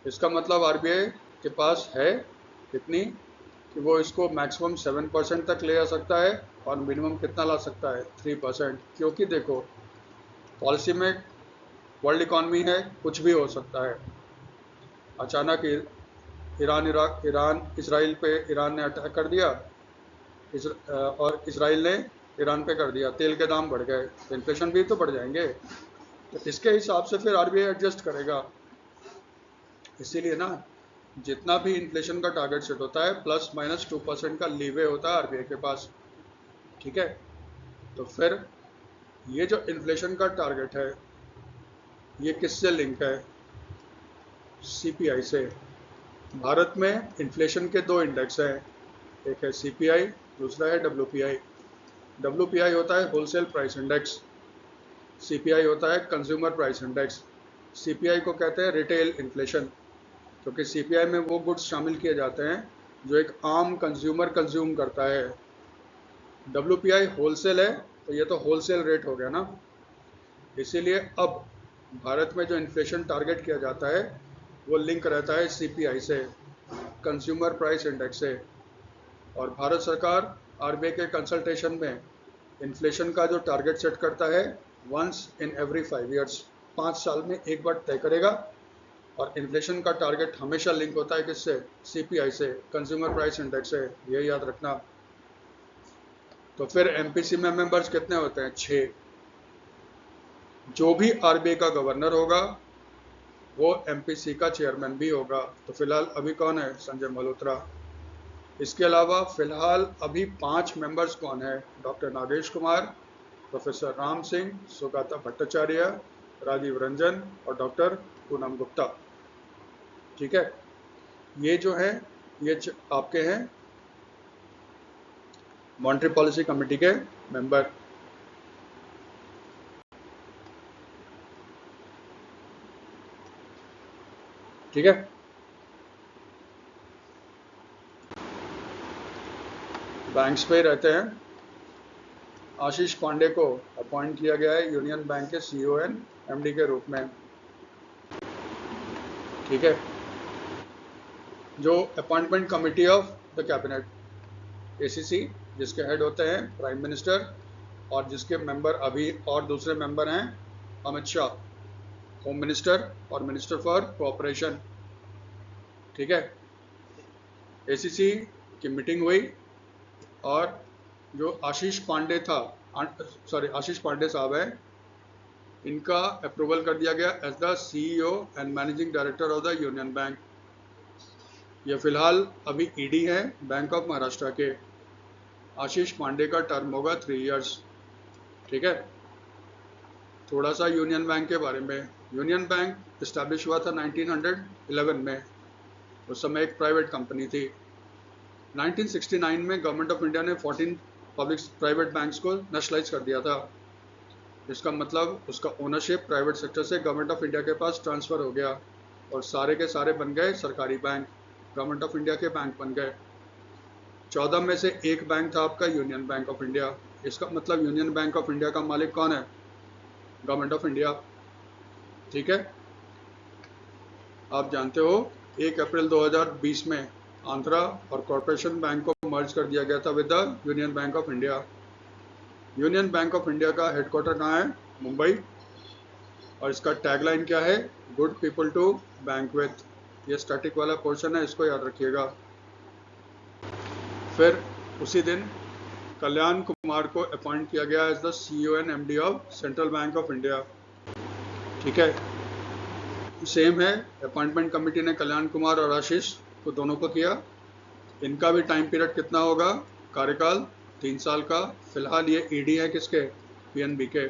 इसका मतलब आरबीआई के पास है कितनी कि वो इसको मैक्सिमम 7% तक ले आ सकता है और मिनिमम कितना ला सकता है, 3%। क्योंकि देखो, पॉलिसी में वर्ल्ड इकॉनमी है, कुछ भी हो सकता है। अचानक ईरान इसराइल ने अटैक कर दिया, और इसराइल ने ईरान पे कर दिया, तेल के दाम बढ़ गए, तो इन्फ्लेशन भी तो बढ़ जाएंगे। तो इसके हिसाब से फिर आरबीआई एडजस्ट करेगा। इसीलिए ना, जितना भी इन्फ्लेशन का टारगेट सेट होता है +-2% का लीवे होता है आरबीआई के पास। ठीक है, तो फिर ये जो इन्फ्लेशन का टारगेट है, ये किससे लिंक है, सीपीआई से। भारत में इन्फ्लेशन के दो इंडेक्स हैं, एक है सीपीआई, दूसरा है डब्ल्यूपीआई। डब्ल्यूपीआई होता है होलसेल प्राइस इंडेक्स, सीपीआई होता है कंज्यूमर प्राइस इंडेक्स। सीपीआई को कहते हैं रिटेल इन्फ्लेशन, क्योंकि सीपीआई में वो गुड्स शामिल किए जाते हैं जो एक आम कंज्यूमर कंज्यूम करता है। डब्ल्यूपीआई होलसेल है, तो ये तो होलसेल रेट हो गया ना। इसीलिए अब भारत में जो इन्फ्लेशन टारगेट किया जाता है वो लिंक रहता है सीपीआई से, कंज्यूमर प्राइस इंडेक्स से। और भारत सरकार आरबीआई के कंसल्टेशन में इन्फ्लेशन का जो टारगेट सेट करता है, वंस इन एवरी 5 ईयर्स, 5 साल में एक बार तय करेगा। और इन्फ्लेशन का टारगेट हमेशा लिंक होता है किससे, सीपीआई से, कंज्यूमर प्राइस इंडेक्स से, ये याद रखना। तो फिर एमपीसी में मेंबर्स कितने होते हैं, 6। जो भी आरबीआई का गवर्नर होगा वो एमपीसी का चेयरमैन भी होगा। तो फिलहाल अभी कौन है, संजय मल्होत्रा। इसके अलावा फिलहाल अभी 5 मेंबर्स कौन है, डॉक्टर नागेश कुमार, प्रोफेसर राम सिंह, सुगाता भट्टाचार्य, राजीव रंजन और डॉक्टर पूनम गुप्ता। ठीक है, ये जो है ये आपके हैं मॉनेटरी पॉलिसी कमेटी के मेंबर। ठीक है, बैंक्स पे रहते हैं। आशीष पांडे को अपॉइंट किया गया है यूनियन बैंक के सीईओ एंड एमडी के रूप में। ठीक है, जो appointment committee of the cabinet, ACC, जिसके हेड होते हैं प्राइम मिनिस्टर, और जिसके मेंबर अभी और दूसरे मेंबर हैं अमित शाह, होम मिनिस्टर और मिनिस्टर फॉर कोऑपरेशन। ठीक है, एसीसी की मीटिंग हुई और जो आशीष पांडे साहब हैं, इनका अप्रूवल कर दिया गया as the CEO and managing director of the Union Bank. ये फिलहाल अभी ईडी है बैंक ऑफ महाराष्ट्र के। आशीष पांडे का टर्म होगा 3 इयर्स। ठीक है, थोड़ा सा यूनियन बैंक के बारे में। यूनियन बैंक इस्टेब्लिश हुआ था 1911 में, उस समय एक प्राइवेट कंपनी थी। 1969 में गवर्नमेंट ऑफ इंडिया ने 14 पब्लिक प्राइवेट बैंक्स को नेशनलाइज कर दिया था। इसका मतलब उसका ओनरशिप प्राइवेट सेक्टर से गवर्नमेंट ऑफ इंडिया के पास ट्रांसफ़र हो गया और सारे के सारे बन गए सरकारी बैंक, गवर्नमेंट ऑफ इंडिया के बैंक बन गए। 14 में से एक बैंक था आपका यूनियन बैंक ऑफ इंडिया। इसका मतलब यूनियन बैंक ऑफ इंडिया का मालिक कौन है, गवर्नमेंट ऑफ इंडिया। ठीक है, आप जानते हो 1 अप्रैल 2020 में आंध्रा और कॉरपोरेशन बैंक को मर्ज कर दिया गया था with the Union Bank of India. Union Bank of India का हेडक्वार्टर कहाँ है, मुंबई, और इसका टैगलाइन क्या है, good people to bank with. ये स्टैटिक वाला पोर्शन है, इसको याद रखिएगा। फिर उसी दिन कल्याण कुमार को अपॉइंट किया गया as the CEO and MD of Central Bank of India. ठीक है, सेम है, अपॉइंटमेंट कमेटी ने कल्याण कुमार और आशीष को दोनों को किया। इनका भी टाइम पीरियड कितना होगा, कार्यकाल 3 साल का। फिलहाल ये ईडी है किसके, पीएनबी के,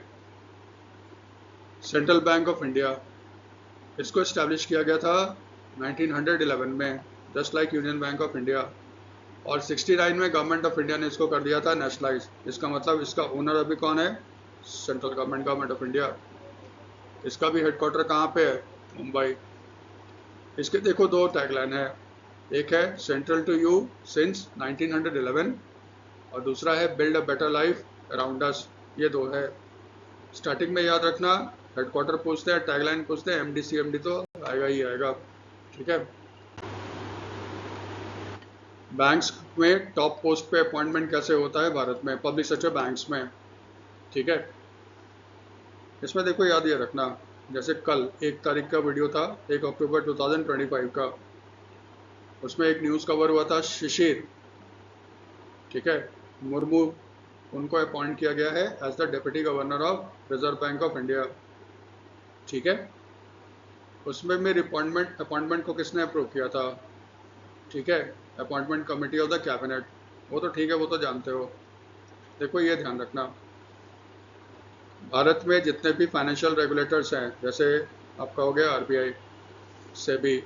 सेंट्रल बैंक ऑफ इंडिया। इसको इस्टेब्लिश किया गया था 1911 में, just like union Bank of India. और 69 में गवर्नमेंट ऑफ इंडिया ने इसको कर दिया था नेशनलाइज। इसका मतलब इसका ओनर अभी कौन है? Central government of India. इसका भी हेडक्वार्टर कहाँ पे है? मुंबई। इसके देखो दो टैगलाइन है, एक है सेंट्रल टू यू सिंस 1911 और दूसरा है build a better life around us. ये दो है। स्टार्टिंग में याद रखना, हेडक्वार्टर पूछते हैं, टैगलाइन पूछते हैं, एमडी सीएमडी तो आएगा ही आएगा। ठीक है। बैंक्स में टॉप पोस्ट पे अपॉइंटमेंट कैसे होता है भारत में? पब्लिक सेक्टर बैंक्स में। ठीक है। इसमें देखो याद ये रखना, जैसे कल 1 तारीख का वीडियो था, 1 अक्टूबर 2025 का, उसमें एक न्यूज़ कवर हुआ था शिशिर, ठीक है, मुर्मू, उनको अपॉइंट किया गया है as the deputy governor of Reserve Bank of India. ठीक है। उसमें मेरी अपॉइंटमेंट को किसने अप्रूव किया था? ठीक है, appointment committee of the cabinet. वो तो ठीक है, वो तो जानते हो। देखो ये ध्यान रखना, भारत में जितने भी फाइनेंशियल रेगुलेटर्स हैं, जैसे आपका हो गया आरबीआई, सेबी,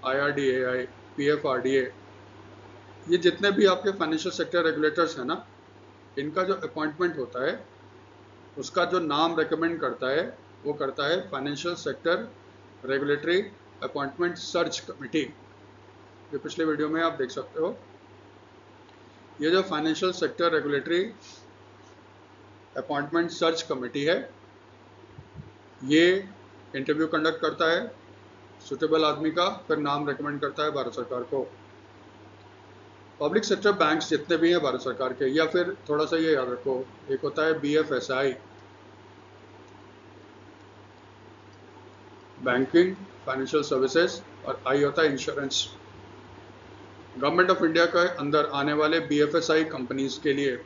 आईआरडीएआई, पीएफआरडीए, ये जितने भी आपके फाइनेंशियल सेक्टर रेगुलेटर्स हैं ना, इनका जो अपॉइंटमेंट होता है उसका जो नाम रेकमेंड करता है वो करता है financial sector regulatory appointment search committee. ये पिछले वीडियो में आप देख सकते हो। ये जो financial sector regulatory appointment search committee है, ये इंटरव्यू कंडक्ट करता है सुटेबल आदमी का, फिर नाम रेकमेंड करता है भारत सरकार को। पब्लिक सेक्टर बैंक्स जितने भी हैं भारत सरकार के, या फिर थोड़ा सा ये याद रखो, एक होता है बीएफएसआई, बैंकिंग फाइनेंशियल सर्विसेज, और आई होता है इंश्योरेंस। गवर्नमेंट ऑफ इंडिया के अंदर आने वाले बीएफएसआई कंपनीज के लिए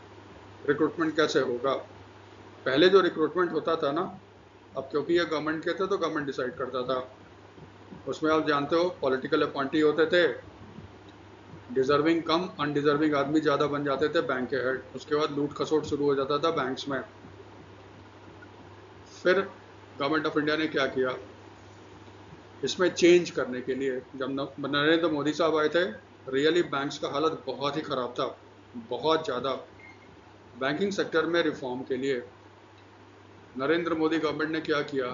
रिक्रूटमेंट कैसे होगा? पहले जो रिक्रूटमेंट होता था ना, अब क्योंकि ये गवर्नमेंट के थे तो गवर्नमेंट डिसाइड करता था, उसमें आप जानते हो पॉलिटिकल अपॉइंटी होते थे, डिजर्विंग कम, अनडिजर्विंग आदमी ज़्यादा बन जाते थे बैंक के हेड। उसके बाद लूट खसोट शुरू हो जाता था बैंक्स में। फिर गवर्नमेंट ऑफ इंडिया ने क्या किया, इसमें चेंज करने के लिए, जब नरेंद्र मोदी साहब आए थे, रियली बैंक्स का हालत बहुत ही ख़राब था, बहुत ज़्यादा। बैंकिंग सेक्टर में रिफॉर्म के लिए नरेंद्र मोदी गवर्नमेंट ने क्या किया,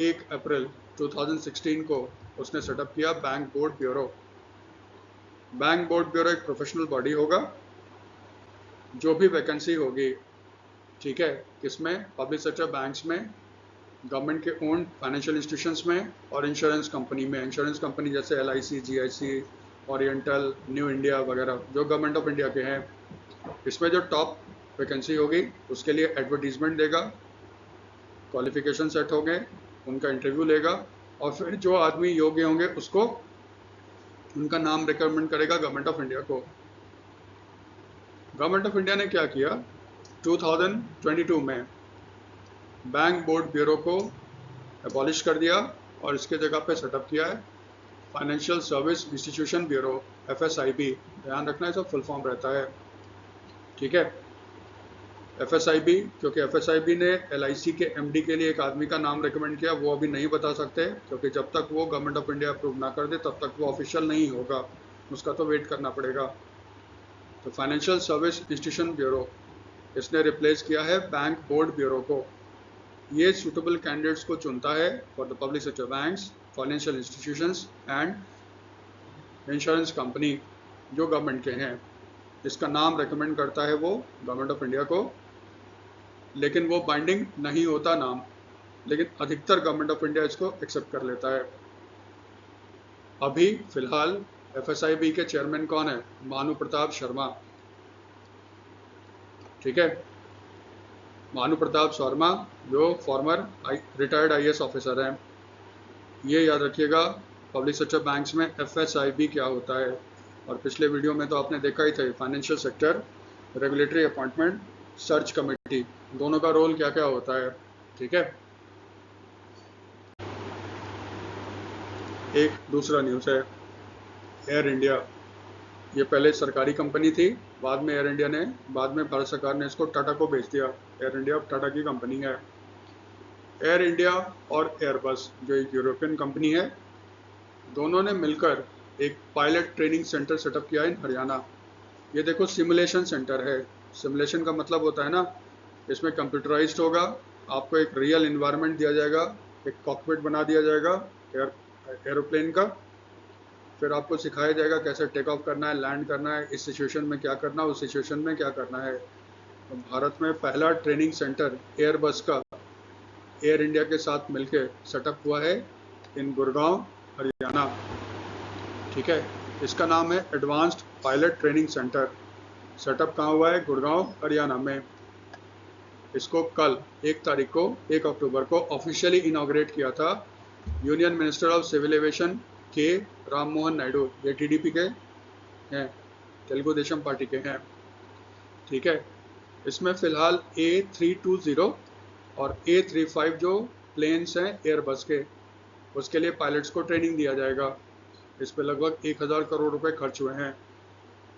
1 अप्रैल 2016 को उसने सेटअप किया bank board bureau. Bank board bureau एक प्रोफेशनल बॉडी होगा, जो भी वैकेंसी होगी, ठीक है, किसमें? पब्लिक सेक्टर बैंक्स में, गवर्नमेंट के ओन फाइनेंशियल इंस्टीट्यूशंस में, और इंश्योरेंस कंपनी में। इंश्योरेंस कंपनी जैसे LIC, GIC, oriental, new India वगैरह जो गवर्नमेंट ऑफ इंडिया के हैं। इसमें जो टॉप वैकेंसी होगी उसके लिए एडवर्टीजमेंट देगा, क्वालिफिकेशन सेट हो गए, उनका इंटरव्यू लेगा, और फिर जो आदमी योग्य होंगे उसको, उनका नाम रिकमेंड करेगा गवर्नमेंट ऑफ इंडिया को। गवर्नमेंट ऑफ इंडिया ने क्या किया, 2022 में बैंक बोर्ड ब्यूरो को एबॉलिश कर दिया और इसके जगह पे सेटअप किया है फाइनेंशियल सर्विस इंस्टीट्यूशन ब्यूरो, एफएसआईबी। ध्यान रखना है, सब फुल फॉर्म रहता है। ठीक है, एफएसआईबी, क्योंकि एफएसआईबी ने एलआईसी के एमडी के लिए एक आदमी का नाम रिकमेंड किया, वो अभी नहीं बता सकते, क्योंकि जब तक वो गवर्नमेंट ऑफ इंडिया अप्रूव ना कर दे तब तक वो ऑफिशियल नहीं होगा, उसका तो वेट करना पड़ेगा। तो फाइनेंशियल सर्विस इंस्टीट्यूशन ब्यूरो, इसने रिप्लेस किया है बैंक बोर्ड ब्यूरो को। ये सूटेबल कैंडिडेट्स को चुनता है for the public sector banks, financial institutions and insurance company जो गवर्नमेंट के हैं। इसका नाम रेकमेंड करता है वो गवर्नमेंट ऑफ इंडिया को, लेकिन वो बाइंडिंग नहीं होता नाम, लेकिन अधिकतर गवर्नमेंट ऑफ इंडिया इसको एक्सेप्ट कर लेता है। अभी फिलहाल एफएसआईबी के चेयरमैन कौन है? भानु प्रताप शर्मा। ठीक है, भानु प्रताप शर्मा जो फॉर्मर रिटायर्ड आईएएस ऑफिसर हैं। ये याद रखिएगा पब्लिक सेक्टर बैंक्स में एफएसआईबी क्या होता है। और पिछले वीडियो में तो आपने देखा ही था, financial sector regulatory appointment search committee, दोनों का रोल क्या क्या होता है। ठीक है, एक दूसरा न्यूज़ है, एयर इंडिया। ये पहले सरकारी कंपनी थी, बाद में एयर इंडिया ने, बाद में भारत सरकार ने इसको टाटा को बेच दिया। एयर इंडिया अब टाटा की कंपनी है। एयर इंडिया और एयरबस जो एक यूरोपियन कंपनी है, दोनों ने मिलकर एक पायलट ट्रेनिंग सेंटर सेटअप किया इन हरियाणा। ये देखो सिमुलेशन सेंटर है। सिमुलेशन का मतलब होता है ना, इसमें कंप्यूटराइज्ड होगा, आपको एक रियल इन्वायरमेंट दिया जाएगा, एक कॉकपिट बना दिया जाएगा एरोप्लेन का, फिर आपको सिखाया जाएगा कैसे टेक ऑफ करना है, लैंड करना है, इस सिचुएशन में क्या करना है, उस सिचुएशन में क्या करना है। तो भारत में पहला ट्रेनिंग सेंटर एयरबस का एयर इंडिया के साथ मिलकर सेटअप हुआ है इन गुड़गांव हरियाणा। ठीक है, इसका नाम है advanced pilot training centre. Setup कहाँ हुआ है? गुड़गांव हरियाणा में। इसको कल 1 अक्टूबर को ऑफिशियली इनॉग्रेट किया था union minister of civil aviation K Ram Mohan Naidu. ये टीडीपी के हैं, तेलुगु देशम पार्टी के हैं। ठीक है, इसमें फिलहाल A320 और A35 जो प्लेन्स हैं एयरबस के, उसके लिए पायलट्स को ट्रेनिंग दिया जाएगा। इस पर लगभग 1000 करोड़ रुपए खर्च हुए हैं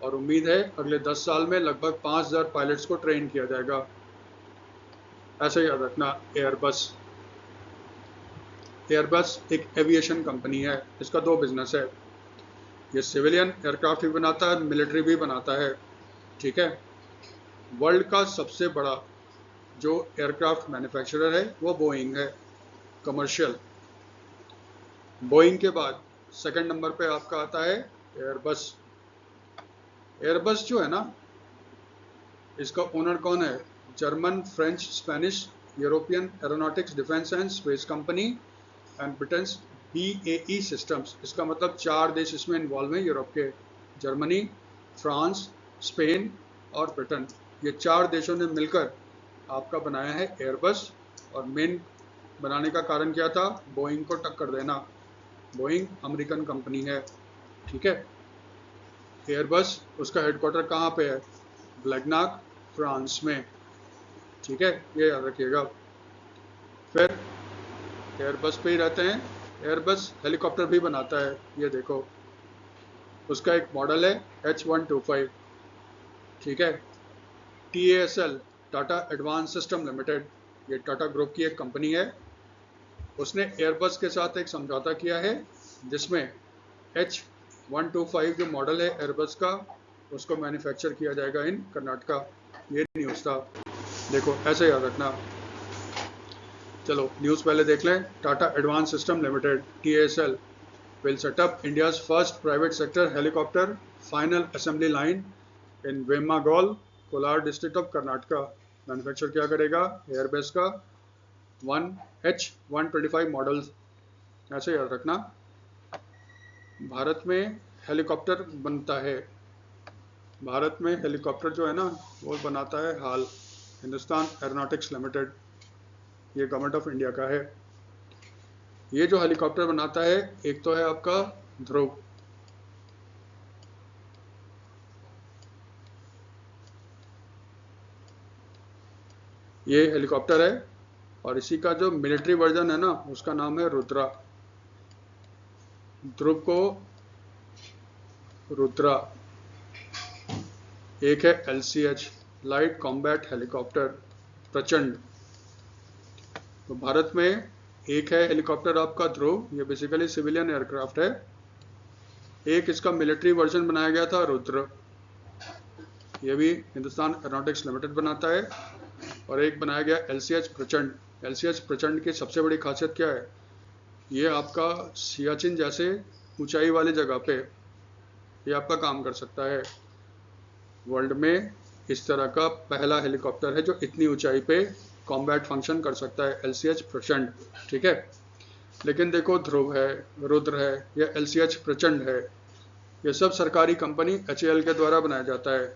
और उम्मीद है अगले 10 साल में लगभग 5000 पायलट्स को ट्रेन किया जाएगा। ऐसे याद रखना। एयरबस एक एविएशन कंपनी है, इसका 2 बिजनेस है। ये सिविलियन एयरक्राफ्ट भी बनाता है, मिलिट्री भी बनाता है। ठीक है, वर्ल्ड का सबसे बड़ा जो एयरक्राफ्ट मैन्युफैक्चरर है वो बोइंग है, कमर्शियल। बोइंग के बाद सेकंड नंबर पे आपका आता है एयरबस। एयरबस जो है ना, इसका ओनर कौन है? German, French, Spanish, European aeronautics defence and space company and Britain BAE systems. इसका मतलब 4 देश इसमें इन्वॉल्व हैं यूरोप के, जर्मनी, फ्रांस, स्पेन और ब्रिटेन। ये 4 देशों ने मिलकर आपका बनाया है एयरबस। और मेन बनाने का कारण क्या था? बोइंग को टक्कर देना। बोइंग अमेरिकन कंपनी है। ठीक है, एयरबस उसका हेडक्वार्टर कहाँ पे है? ब्लैगनाक, फ्रांस में। ठीक है, ये याद रखिएगा। फिर एयरबस पे ही रहते हैं, एयरबस हेलीकॉप्टर भी बनाता है। ये देखो, उसका एक मॉडल है H125। ठीक है, TASL, Tata advance system limited, ये टाटा ग्रुप की एक कंपनी है। उसने एयरबस के साथ एक समझौता किया है जिसमें H125 जो मॉडल है एयरबस का, उसको मैन्युफैक्चर किया जाएगा इन कर्नाटका। ये न्यूज़ था, देखो ऐसे याद रखना। चलो न्यूज़ पहले देख लें। Tata advance system limited TASL will set up India's first private sector helicopter final assembly line in Vemagol, Kolar district of Karnataka। Manufacture क्या करेगा? एयरबस का 1H125 मॉडल। ऐसे याद रखना। भारत में हेलीकॉप्टर बनता है, भारत में हेलीकॉप्टर जो है ना वो बनाता है हाल हिंदुस्तान एरोनॉटिक्स लिमिटेड। ये गवर्नमेंट ऑफ इंडिया का है। ये जो हेलीकॉप्टर बनाता है, एक तो है आपका ध्रुव, ये हेलीकॉप्टर है, और इसी का जो मिलिट्री वर्जन है ना उसका नाम है रुद्रा। ध्रुव को रुद्रा। एक है LCH, लाइट कॉम्बैट हेलीकॉप्टर प्रचंड। तो भारत में एक है हेलीकॉप्टर आपका ध्रुव, ये बेसिकली सिविलियन एयरक्राफ्ट है। एक इसका मिलिट्री वर्जन बनाया गया था रुद्र, ये भी हिंदुस्तान एरोनॉटिक्स लिमिटेड बनाता है। और एक बनाया गया LCH प्रचंड। LCH प्रचंड की सबसे बड़ी खासियत क्या है? ये आपका सियाचिन जैसे ऊंचाई वाली जगह पे ये आपका काम कर सकता है। वर्ल्ड में इस तरह का पहला हेलीकॉप्टर है जो इतनी ऊंचाई पे कॉम्बैट फंक्शन कर सकता है, LCH प्रचंड। ठीक है, लेकिन देखो ध्रुव है, रुद्र है, या LCH प्रचंड है, ये सब सरकारी कंपनी HAL के द्वारा बनाया जाता है।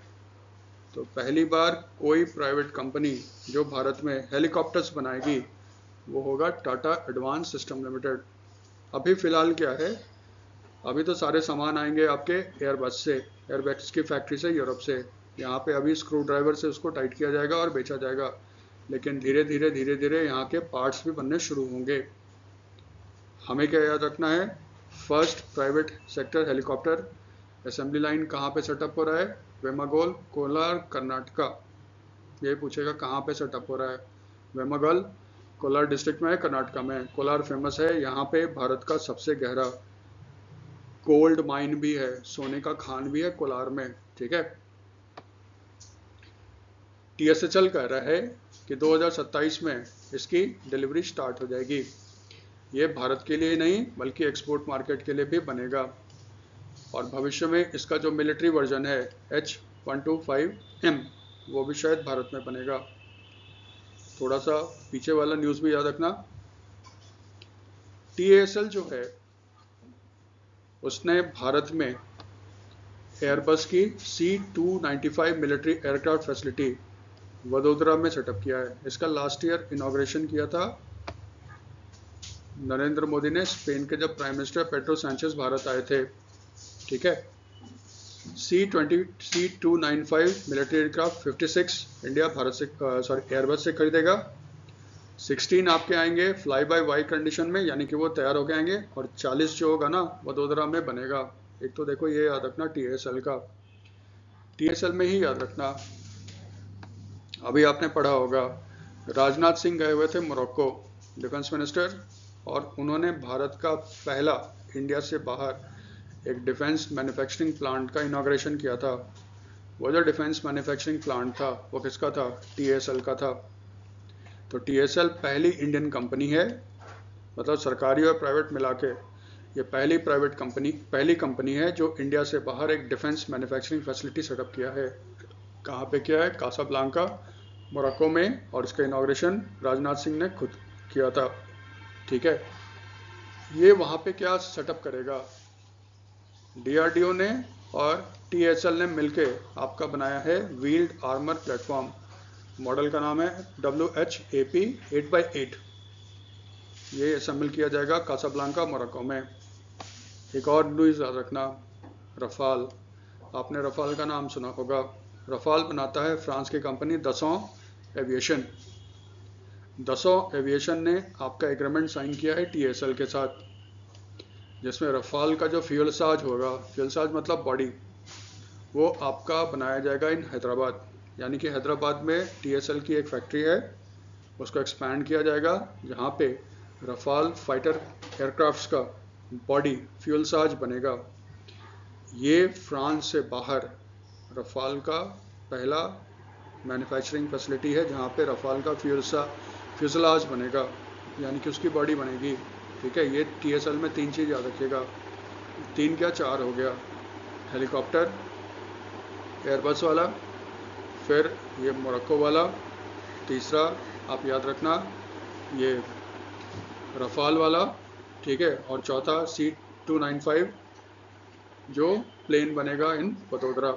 तो पहली बार कोई प्राइवेट कंपनी जो भारत में हेलीकॉप्टर्स बनाएगी वो होगा टाटा एडवांस सिस्टम लिमिटेड। अभी फ़िलहाल क्या है, अभी तो सारे सामान आएंगे आपके एयरबस से, एयरबस की फैक्ट्री से, यूरोप से। यहाँ पे अभी स्क्रू ड्राइवर से उसको टाइट किया जाएगा और बेचा जाएगा, लेकिन धीरे धीरे यहाँ के पार्ट्स भी बनने शुरू होंगे। हमें क्या याद रखना है? First private sector helicopter assembly line कहाँ पे सेटअप हो रहा है? वेमागोल, कोलार, कर्नाटका। ये पूछेगा कहाँ पे सेटअप हो रहा है। वेमागोल कोलार डिस्ट्रिक्ट में है, कर्नाटका में। कोलार फेमस है, यहाँ पे भारत का सबसे गहरा गोल्ड माइन भी है, सोने का खान भी है कोलार में, ठीक है। TSHL कह रहा है कि 2027 में इसकी डिलीवरी स्टार्ट हो जाएगी। ये भारत के लिए नहीं बल्कि एक्सपोर्ट मार्केट के लिए भी बनेगा, और भविष्य में इसका जो मिलिट्री वर्जन है H125M वो भी शायद भारत में बनेगा। थोड़ा सा पीछे वाला न्यूज़ भी याद रखना। TASL जो है उसने भारत में एयरबस की C295 military aircraft facility Vadodara में सेटअप किया है। इसका लास्ट ईयर इनॉग्रेशन किया था नरेंद्र मोदी ने, स्पेन के जब prime minister Pedro Sanchez Bharat आए थे, ठीक है। C295 military aircraft 56 India Bharat से एयरबस से खरीदेगा। 16 आपके आएंगे फ्लाई बाय वाई कंडीशन में, यानी कि वो तैयार होके आएंगे, और 40 जो होगा ना वडोदरा में बनेगा। एक तो देखो ये याद रखना TSL का, TSL में ही याद रखना। अभी आपने पढ़ा होगा राजनाथ सिंह गए हुए थे मोरक्को, डिफेंस मिनिस्टर, और उन्होंने भारत का पहला इंडिया से बाहर एक डिफेंस मैन्युफैक्चरिंग प्लांट का इनॉग्रेशन किया था। वो जो डिफेंस मैन्युफैक्चरिंग प्लांट था वो किसका था? TSL का था। तो TSL पहली इंडियन कंपनी है, मतलब सरकारी और प्राइवेट मिला के ये पहली कंपनी है जो इंडिया से बाहर एक डिफेंस मैन्युफैक्चरिंग फैसिलिटी सेटअप किया है। कहाँ पे किया है? कासाब्लांका, मोरक्को में, और इसका इनॉग्रेशन राजनाथ सिंह ने खुद किया था, ठीक है। ये वहाँ पे क्या सेटअप करेगा? DRDO ने और TSL ने मिलके आपका बनाया है व्हील्ड आर्मर प्लेटफॉर्म। मॉडल का नाम है WHAP 8x8। ये असेंबल किया जाएगा कासाब्लांका मोरक्को में। एक और न्यूज़ याद रखना, रफाल। आपने रफाल का नाम सुना होगा। रफाल बनाता है फ्रांस की company Dassault aviation. Dassault aviation ने आपका एग्रीमेंट साइन किया है TSL के साथ, जिसमें रफाल का जो फ्यूलसाज होगा, फ्यूलसाज मतलब बॉडी, वो आपका बनाया जाएगा इन हैदराबाद। यानी कि हैदराबाद में TSL की एक फैक्ट्री है, उसको एक्सपैंड किया जाएगा, जहाँ पे रफाल फाइटर एयरक्राफ्ट्स का बॉडी फ्यूलसाज बनेगा। ये फ्रांस से बाहर रफाल का पहला मैन्युफैक्चरिंग फैसिलिटी है, जहाँ पे रफाल का फ्यूजलाज बनेगा, यानी कि उसकी बॉडी बनेगी, ठीक है। ये TSL में 3 चीज़ याद रखिएगा। 3 क्या 4 हो गया, हेलीकॉप्टर एयरबस वाला, फिर ये मोरक्को वाला, तीसरा आप याद रखना ये रफाल वाला, ठीक है, और चौथा C295 जो प्लेन बनेगा इन वडोदरा।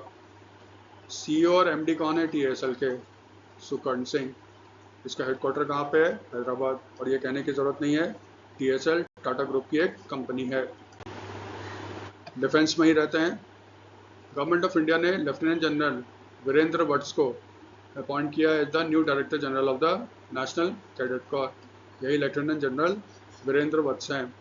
CEO और MD कौन है TSL के? सुकर्ण सिंह। इसका हेडक्वार्टर कहाँ पे है? हैदराबाद। और ये कहने की ज़रूरत नहीं है, TSL टाटा ग्रुप की एक कंपनी है, डिफेंस में ही रहते हैं। गवर्नमेंट ऑफ इंडिया ने लेफ्टिनेंट जनरल वीरेंद्र वत्स को अपॉइंट किया as the new director general of the National Cadet Corps. यही लेफ्टिनेंट जनरल वीरेंद्र वत्स हैं।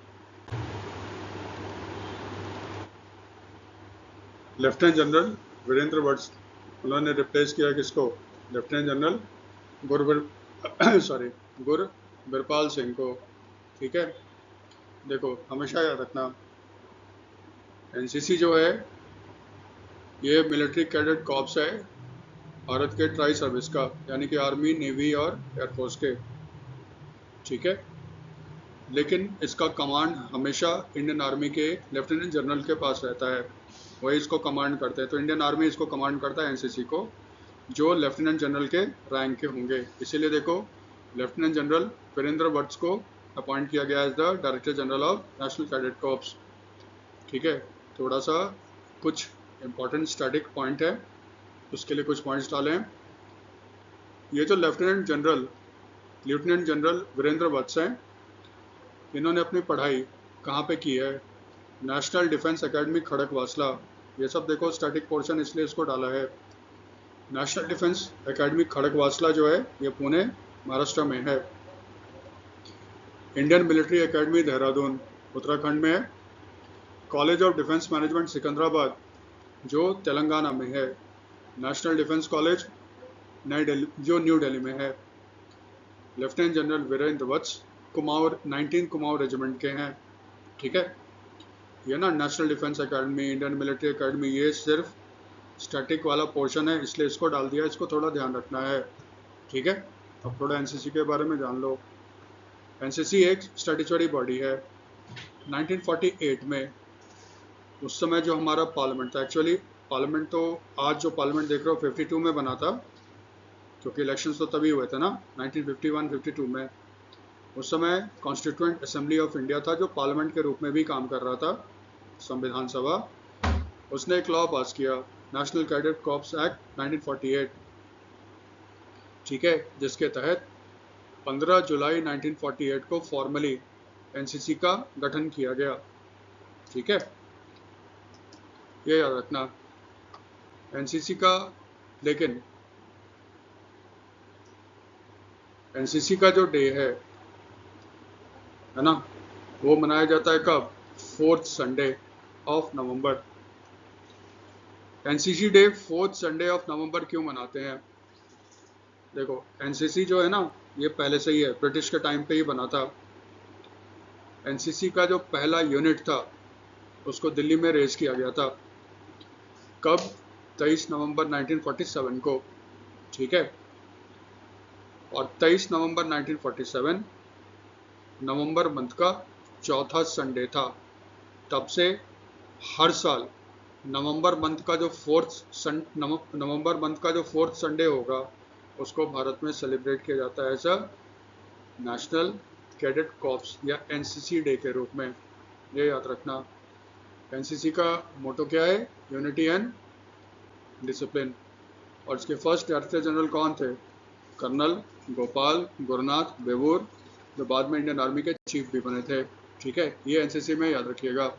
लेफ्टिनेंट जनरल वीरेंद्र वत्स, उन्होंने रिप्लेस किया किसको? लेफ्टिनेंट जनरल गुरबिरपाल सिंह को, ठीक है। देखो हमेशा याद रखना, NCC जो है ये मिलिट्री कैडेट कॉर्प्स है भारत के ट्राई सर्विस का, यानी कि आर्मी, नेवी और एयरफोर्स के, ठीक है। लेकिन इसका कमांड हमेशा इंडियन आर्मी के लेफ्टिनेंट जनरल के पास रहता है, वही इसको कमांड करते हैं। तो इंडियन आर्मी इसको कमांड करता है NCC को, जो लेफ्टिनेंट जनरल के रैंक के होंगे। इसीलिए देखो लेफ्टिनेंट जनरल वीरेंद्र वत्स को अपॉइंट किया गया as the director general of National Cadet Corps, ठीक है। थोड़ा सा कुछ इंपॉर्टेंट स्टैटिक पॉइंट है, उसके लिए कुछ पॉइंट्स डालें। ये जो लेफ्टिनेंट जनरल वीरेंद्र वत्स हैं, इन्होंने अपनी पढ़ाई कहाँ पे की है? National defence academy Khadakwasla. ये सब देखो स्टैटिक पोर्शन, इसलिए इसको डाला है। नेशनल डिफेंस एकेडमी खड़गवासला जो है ये पुणे महाराष्ट्र में है। Indian military academy Dehradun Uttarakhand में है। College of defence management Secunderabad जो तेलंगाना में है। नेशनल डिफेंस कॉलेज नई दिल्ली जो न्यू दिल्ली में है। लेफ्टिनेंट जनरल वीरेंद्र वत्स 19 कुमाऊं रेजिमेंट के हैं, ठीक है। ये ना national defence academy, Indian military academy, ये सिर्फ स्टैटिक वाला पोर्शन है, इसलिए इसको डाल दिया, इसको थोड़ा ध्यान रखना है। ठीक है, अब थोड़ा एनसीसी के बारे में जान लो। एनसीसी एक स्टैट्यूटरी बॉडी है। 1948 में उस समय जो हमारा पार्लियामेंट था, एक्चुअली पार्लियामेंट तो आज जो पार्लियामेंट देख रहे हो 52 में बना था, क्योंकि इलेक्शंस तो तभी हुए थे ना, 1951-52 में। उस समय कॉन्स्टिट्यूएंट असेंबली ऑफ इंडिया था, जो पार्लियामेंट के रूप में भी काम कर रहा था, संविधान सभा। उसने एक लॉ पास किया, नेशनल कैडेट कॉर्प्स एक्ट 1948, ठीक है, जिसके तहत 15 जुलाई 1948 को फॉर्मली एनसीसी का गठन किया गया। ठीक है, ये याद रखना एनसीसी का। लेकिन एनसीसी का जो डे है ना, वो मनाया जाता है कब? 4th Sunday of November. NCC day 4th Sunday of November क्यों मनाते हैं? देखो, एनसीसी जो है ना, ये पहले से ही है, ब्रिटिश के टाइम पे ही बना था। एनसीसी का जो पहला यूनिट था, उसको दिल्ली में रेज किया गया था। कब? 23 नवंबर 1947 को। ठीक है, और 23 नवंबर 1947 नवंबर मंथ का चौथा संडे था। तब से हर साल नवंबर मंथ का जो फोर्थ संडे होगा, उसको भारत में सेलिब्रेट किया जाता है as a National Cadet Corps या एनसीसी डे के रूप में। ये याद रखना। एनसीसी का मोटो क्या है? Unity and discipline. और इसके फर्स्ट डायरेक्टर जनरल कौन थे? कर्नल गोपाल गुरुनाथ बेबूर, जो बाद में इंडियन आर्मी के चीफ भी बने थे। ठीक है, ये एनसीसी में याद रखिएगा।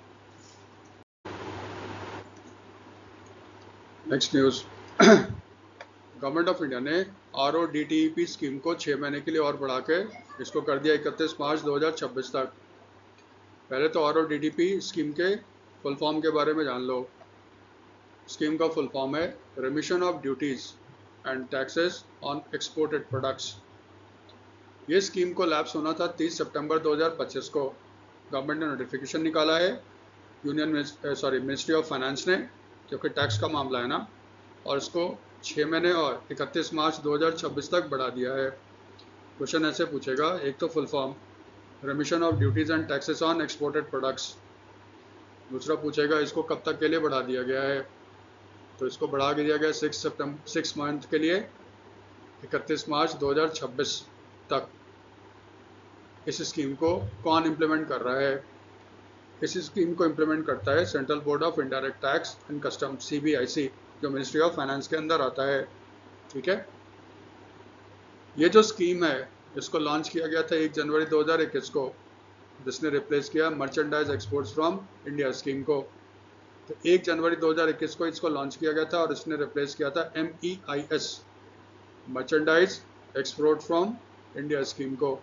Next news. Government of India ने RODTEP स्कीम को 6 महीने के लिए और बढ़ा के इसको कर दिया 31 मार्च 2026 तक। पहले तो RODTEP स्कीम के फुल फॉर्म के बारे में जान लो। स्कीम का फुल फॉर्म है remission of duties and taxes on exported products. ये स्कीम को लैप्स होना था 30 सितंबर 2025 को। गवर्नमेंट ने नोटिफिकेशन निकाला है, मिनिस्ट्री ऑफ फाइनेंस ने, क्योंकि टैक्स का मामला है ना, और इसको 6 महीने और 31 मार्च 2026 तक बढ़ा दिया है। क्वेश्चन ऐसे पूछेगा, एक तो full form remission of duties and taxes on exported products, दूसरा पूछेगा इसको कब तक के लिए बढ़ा दिया गया है। तो इसको बढ़ा दिया गया 6 मंथ के लिए 31 मार्च 2026 तक। इस स्कीम को कौन इम्प्लीमेंट कर रहा है? इस स्कीम को इम्प्लीमेंट करता है central board of indirect tax and custom, CBIC, जो मिनिस्ट्री ऑफ फाइनेंस के अंदर आता है। ठीक है, ये जो स्कीम है, इसको लॉन्च किया गया था 1 जनवरी 2021 को, जिसने रिप्लेस किया merchandise exports from India scheme को। तो 1 जनवरी 2021 को इसको लॉन्च किया गया था और इसने रिप्लेस किया था MEIS, merchandise export from India scheme को।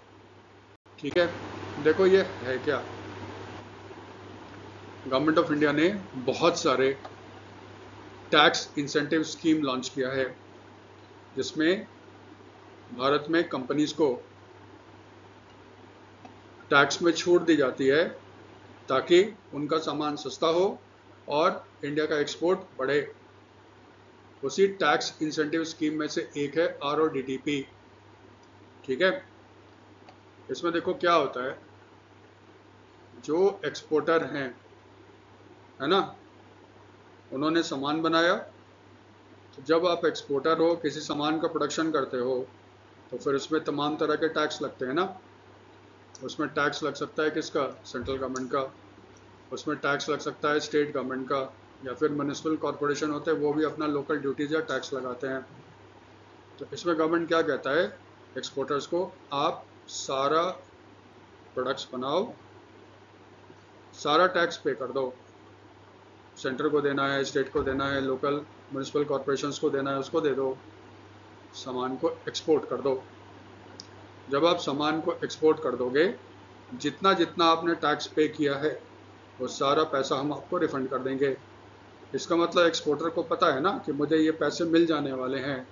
ठीक है, देखो ये है क्या, गवर्नमेंट ऑफ इंडिया ने बहुत सारे टैक्स इंसेंटिव स्कीम लॉन्च किया है, जिसमें भारत में कंपनीज को टैक्स में छूट दी जाती है ताकि उनका सामान सस्ता हो और इंडिया का एक्सपोर्ट बढ़े। उसी टैक्स इंसेंटिव स्कीम में से एक है RODTEP। ठीक है, इसमें देखो क्या होता है, जो एक्सपोर्टर हैं, है ना, उन्होंने सामान बनाया। तो जब आप एक्सपोर्टर हो, किसी सामान का प्रोडक्शन करते हो, तो फिर उसमें तमाम तरह के टैक्स लगते हैं ना। उसमें टैक्स लग सकता है किसका? सेंट्रल गवर्नमेंट का। उसमें टैक्स लग सकता है स्टेट गवर्नमेंट का, या फिर म्यूनिसिपल कॉरपोरेशन होते हैं, वो भी अपना लोकल ड्यूटीज या टैक्स लगाते हैं। तो इसमें गवर्नमेंट क्या कहता है एक्सपोर्टर्स को, आप सारा प्रोडक्ट्स बनाओ, सारा टैक्स पे कर दो। सेंटर को देना है, स्टेट को देना है, लोकल म्यूनिसिपल कॉरपोरेशंस को देना है, उसको दे दो, सामान को एक्सपोर्ट कर दो। जब आप सामान को एक्सपोर्ट कर दोगे, जितना जितना आपने टैक्स पे किया है, वो सारा पैसा हम आपको रिफंड कर देंगे। इसका मतलब एक्सपोर्टर को पता है ना कि मुझे ये पैसे मिल जाने वाले हैं,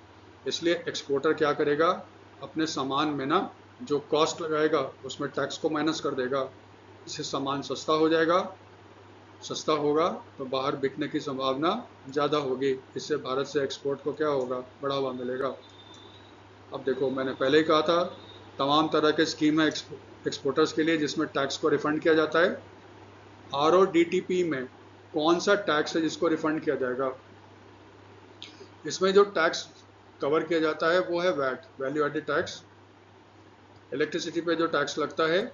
इसलिए एक्सपोर्टर क्या करेगा, अपने सामान में ना जो कॉस्ट लगाएगा उसमें टैक्स को माइनस कर देगा। इससे सामान सस्ता हो जाएगा, सस्ता होगा तो बाहर बिकने की संभावना ज़्यादा होगी। इससे भारत से एक्सपोर्ट को क्या होगा, बढ़ावा मिलेगा। अब देखो, मैंने पहले ही कहा था, तमाम तरह के स्कीम है एक्सपोर्टर्स के लिए जिसमें टैक्स को रिफंड किया जाता है। RODTP में कौन सा टैक्स है जिसको रिफंड किया जाएगा? इसमें जो टैक्स कवर किया जाता है वो है VAT, value added tax. Electricity पे जो टैक्स लगता है,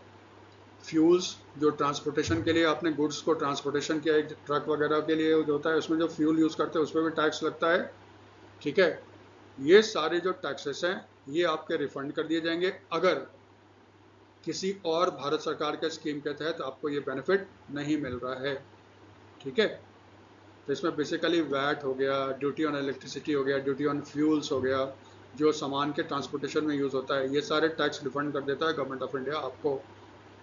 फ्यूल्स जो ट्रांसपोर्टेशन के लिए आपने गुड्स को ट्रांसपोर्टेशन किया, एक ट्रक वगैरह के लिए जो होता है उसमें जो फ्यूल यूज़ करते हैं उस पर भी टैक्स लगता है। ठीक है, ये सारे जो टैक्सेस हैं ये आपके रिफंड कर दिए जाएंगे अगर किसी और भारत सरकार के स्कीम के तहत आपको ये बेनिफिट नहीं मिल रहा है। ठीक है, तो इसमें बेसिकली वैट हो गया, ड्यूटी ऑन इलेक्ट्रिसिटी हो गया, ड्यूटी ऑन फ्यूल्स हो गया, जो सामान के ट्रांसपोर्टेशन में यूज़ होता है, ये सारे टैक्स रिफंड कर देता है गवर्नमेंट ऑफ इंडिया आपको।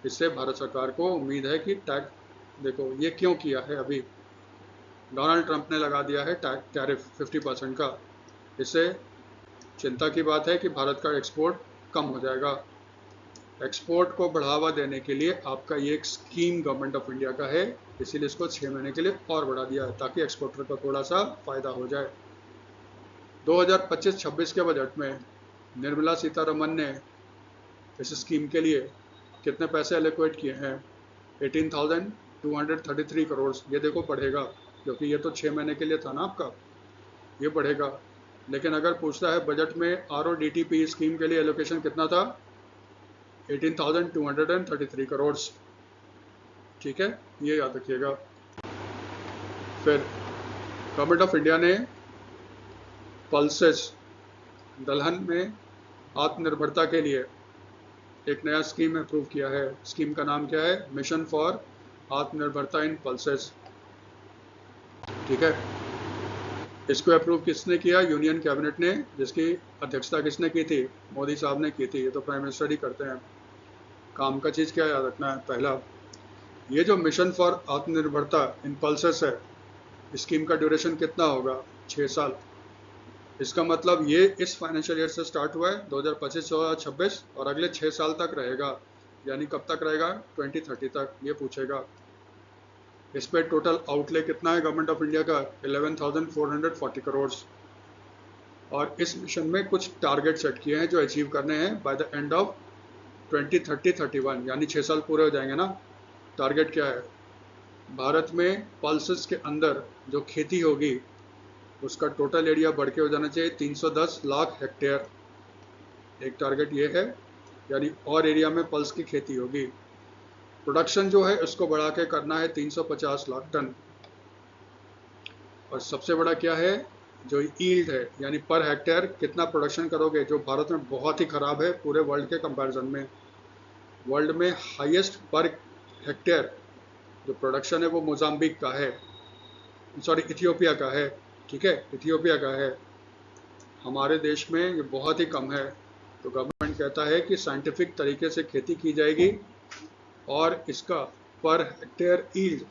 इससे भारत सरकार को उम्मीद है कि टैक्स, देखो ये क्यों किया है, अभी डोनाल्ड ट्रंप ने लगा दिया है टैरिफ 50% का। इससे चिंता की बात है कि भारत का एक्सपोर्ट कम हो जाएगा। एक्सपोर्ट को बढ़ावा देने के लिए आपका ये एक स्कीम गवर्नमेंट ऑफ इंडिया का है, इसीलिए इसको 6 महीने के लिए और बढ़ा दिया है ताकि एक्सपोर्टर को थोड़ा सा फ़ायदा हो जाए। 2025-26 के बजट में निर्मला सीतारमन ने इस स्कीम के लिए कितने पैसे एलोकेट किए हैं? 18,233 करोड़। ये देखो बढ़ेगा, क्योंकि ये तो 6 महीने के लिए था ना आपका, ये बढ़ेगा। लेकिन अगर पूछता है बजट में RODTP स्कीम के लिए एलोकेशन कितना था, 18,233 करोड़। ठीक है, ये याद रखिएगा। फिर गवर्नमेंट ऑफ इंडिया ने पल्सेस दलहन में आत्मनिर्भरता के लिए एक नया स्कीम अप्रूव किया है। स्कीम का नाम क्या है? मिशन फॉर आत्मनिर्भरता इन पल्सेस। ठीक है, इसको अप्रूव किसने किया? यूनियन कैबिनेट ने, जिसकी अध्यक्षता किसने की थी? मोदी साहब ने की थी। ये तो प्राइम मिनिस्टर ही करते हैं। काम का चीज़ क्या याद रखना है? पहला, ये जो मिशन फॉर आत्मनिर्भरता इन पल्सेस है, स्कीम का ड्यूरेशन कितना होगा? 6 साल। इसका मतलब ये इस फाइनेंशियल ईयर से स्टार्ट हुआ है 2025-26 और अगले 6 साल तक रहेगा। यानी कब तक रहेगा? 2030 तक ये पूछेगा। इस पर टोटल आउटले कितना है गवर्नमेंट ऑफ इंडिया का? 11,440 करोड़। और इस मिशन में कुछ टारगेट सेट किए हैं जो अचीव करने हैं बाय द एंड ऑफ 2030-31, यानी 6 साल पूरे हो जाएंगे ना। टारगेट क्या है? भारत में पल्सेस के अंदर जो खेती होगी उसका टोटल एरिया बढ़ के हो जाना चाहिए 310 लाख हेक्टेयर। एक टारगेट ये है, यानी और एरिया में पल्स की खेती होगी। प्रोडक्शन जो है उसको बढ़ा के करना है 350 लाख टन। और सबसे बड़ा क्या है? जो ईल्ड है, यानी पर हेक्टेयर कितना प्रोडक्शन करोगे, जो भारत में बहुत ही ख़राब है पूरे वर्ल्ड के कंपैरिजन में। वर्ल्ड में हाईएस्ट पर हेक्टेयर जो प्रोडक्शन है वो मोजाम्बिक का है, सॉरी इथियोपिया का है। ठीक है, इथियोपिया का है। हमारे देश में ये बहुत ही कम है। तो गवर्नमेंट कहता है कि साइंटिफिक तरीके से खेती की जाएगी और इसका पर हेक्टेयर ईल्ड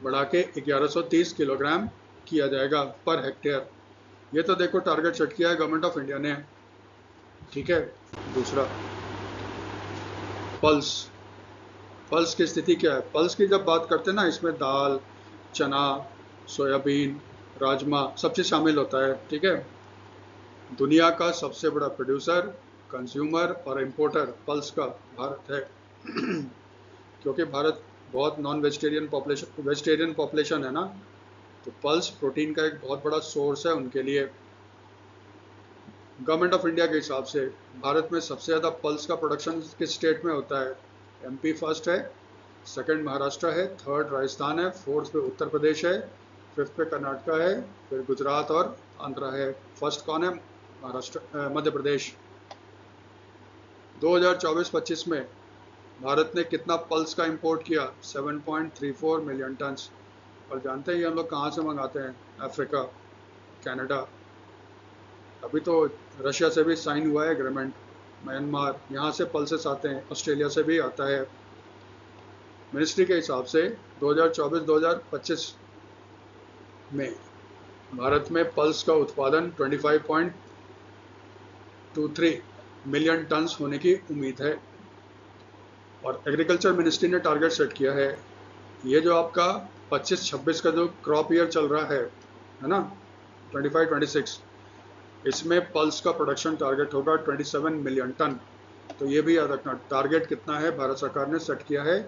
बढ़ा के 1130 किलोग्राम किया जाएगा पर हेक्टेयर। ये तो देखो टारगेट सेट किया है गवर्नमेंट ऑफ इंडिया ने। ठीक है, दूसरा पल्स। पल्स की स्थिति क्या है? पल्स की जब बात करते हैं ना, इसमें दाल, चना, सोयाबीन, राजमा सब चीज़ शामिल होता है। ठीक है, दुनिया का सबसे बड़ा प्रोड्यूसर, कंज्यूमर और इंपोर्टर पल्स का भारत है। क्योंकि भारत बहुत नॉन वेजिटेरियन पॉपुलेशन है ना, तो पल्स प्रोटीन का एक बहुत बड़ा सोर्स है उनके लिए। गवर्नमेंट ऑफ इंडिया के हिसाब से भारत में सबसे ज़्यादा पल्स का प्रोडक्शन किस स्टेट में होता है? MP फर्स्ट है, सेकंड महाराष्ट्र है, थर्ड राजस्थान है, फोर्थ पे उत्तर प्रदेश है, फिफ्थ पे कर्नाटका है, फिर गुजरात और आंध्रा है। फर्स्ट कौन है? महाराष्ट्र, मध्य प्रदेश। 2024-25 में भारत ने कितना पल्स का इंपोर्ट किया? 7.34 मिलियन टन्स। और जानते हैं ये हम लोग कहाँ से मंगाते हैं? Africa, Canada. अभी तो रशिया से भी साइन हुआ है एग्रीमेंट, म्यांमार, यहाँ से पल्सेस आते हैं, ऑस्ट्रेलिया से भी आता है। मिनिस्ट्री के हिसाब से 2024-2025 में भारत में पल्स का उत्पादन 25.23 मिलियन टन्स होने की उम्मीद है। और एग्रीकल्चर मिनिस्ट्री ने टारगेट सेट किया है ये जो आपका 25-26 का जो क्रॉप ईयर चल रहा है ना, 25-26, इसमें पल्स का प्रोडक्शन टारगेट होगा 27 मिलियन टन। तो ये भी याद रखना, टारगेट कितना है भारत सरकार ने सेट किया है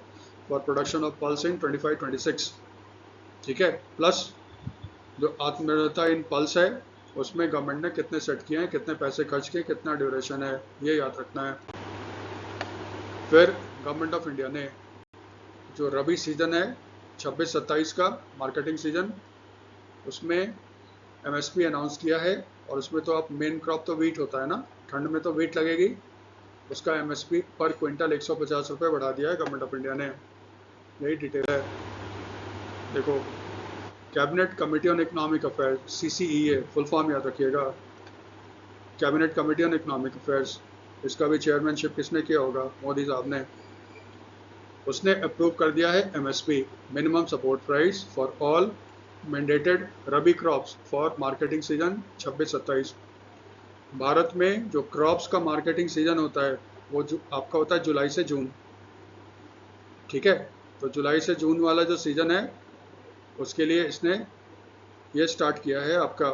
फॉर प्रोडक्शन ऑफ पल्स इन 25-26, ठीक है। प्लस जो आत्मनिर्भरता इन पल्स है उसमें गवर्नमेंट ने कितने सेट किए हैं, कितने पैसे खर्च किए, कितना ड्यूरेशन है, ये याद रखना है। फिर गवर्नमेंट ऑफ इंडिया ने जो रबी सीजन है 26-27 का मार्केटिंग सीजन, उसमें एमएसपी अनाउंस किया है। और उसमें तो आप मेन क्रॉप तो वीट होता है ना, ठंड में तो वीट लगेगी, उसका एमएसपी पर क्विंटल 150 रुपये बढ़ा दिया है गवर्नमेंट ऑफ इंडिया ने। यही डिटेल है। देखो, cabinet committee on economic affairs, CCEA full form याद रखिएगा, cabinet committee on economic affairs, इसका भी चेयरमैनशिप किसने किया होगा, मोदी साहब ने। उसने अप्रूव कर दिया है MSP, minimum support price for all mandated rabi crops for marketing season 26-27। Bharat में जो क्रॉप्स का मार्केटिंग सीजन होता है वो जो आपका होता है जुलाई से जून, ठीक है। तो जुलाई से जून वाला जो सीजन है उसके लिए इसने ये स्टार्ट किया है आपका,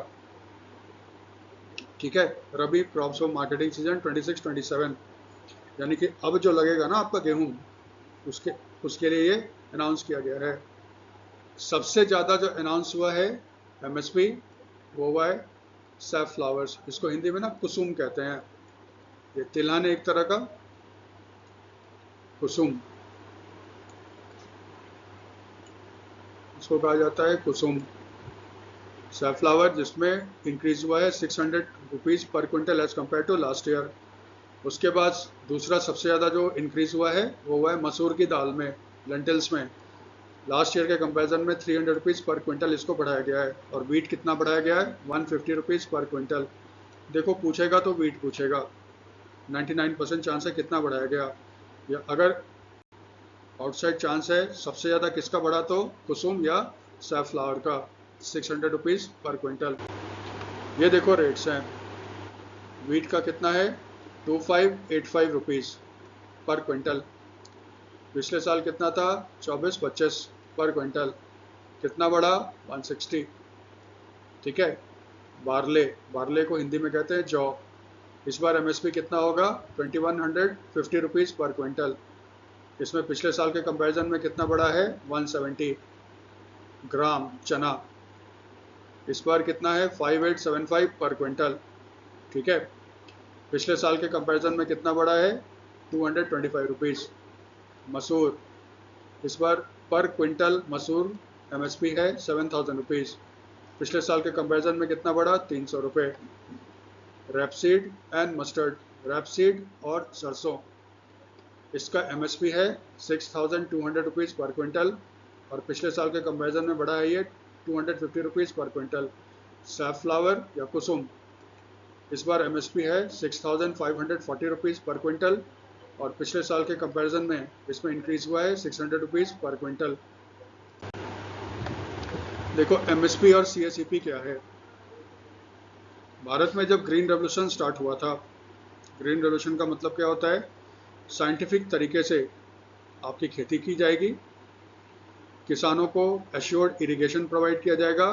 ठीक है, रबी क्रॉप्स ऑफ मार्केटिंग सीजन 26-27। यानी कि अब जो लगेगा ना आपका गेहूं, उसके लिए ये अनाउंस किया गया है। सबसे ज़्यादा जो अनाउंस हुआ है एमएसपी वो हुआ है सैफ्लावर्स, इसको हिंदी में ना कुसुम कहते हैं। ये तिलहन है एक तरह का, कुसुम इसको कहा जाता है, कुसुम सैफ्लावर, जिसमें इंक्रीज हुआ है 600 rupees per quintal as compared to last year. उसके बाद दूसरा सबसे ज़्यादा जो इंक्रीज हुआ है वो हुआ है मसूर की दाल में, लेंटिल्स में। लास्ट ईयर के कंपैरिजन में 300 रुपीज़ पर क्विंटल इसको बढ़ाया गया है। और वीट कितना बढ़ाया गया है, 150 रुपीज़ पर क्विंटल। देखो पूछेगा तो वीट पूछेगा, 99% चांस है कितना बढ़ाया गया, या अगर आउटसाइड चांस है सबसे ज़्यादा किसका बढ़ा तो कुसुम या सैफ्लावर का, 600 रुपीज़ पर क्विंटल। ये देखो रेट्स हैं, वीट का कितना है 2585 रुपीज़ पर क्विंटल। पिछले साल कितना था 2425 पर क्विंटल, कितना बढ़ा 160, ठीक है। बारले को हिंदी में कहते हैं जौ, इस बार एमएसपी कितना होगा 2150 रुपीज़ पर क्विंटल। इसमें पिछले साल के कंपैरिजन में कितना बढ़ा है 170। ग्राम चना इस बार कितना है 5875 पर क्विंटल, ठीक है। पिछले साल के कंपैरिजन में कितना बढ़ा है 225 रुपीज़। मसूर इस बार पर क्विंटल मसूर एमएसपी है 7000 रुपीज़, पिछले साल के कंपैरिजन में कितना बढ़ा 300 रुपये। रैपसीड एंड मस्टर्ड, रैपसीड और सरसों, इसका एमएसपी है 6200 रुपीज़ पर क्विंटल, और पिछले साल के कंपैरिजन में बढ़ा है ये 250 रुपीज़ पर क्विंटल। सैफ्लावर या कुसुम, इस बार एमएसपी है 6540 रुपीज़ पर क्विंटल, और पिछले साल के कंपैरिजन में इसमें इंक्रीज हुआ है 600 रुपीज़ पर क्विंटल। देखो एमएसपी और सीएसईपी क्या है। भारत में जब ग्रीन रेवोल्यूशन स्टार्ट हुआ था, ग्रीन रेवोल्यूशन का मतलब क्या होता है, साइंटिफिक तरीके से आपकी खेती की जाएगी, किसानों को एश्योर्ड इरिगेशन प्रोवाइड किया जाएगा,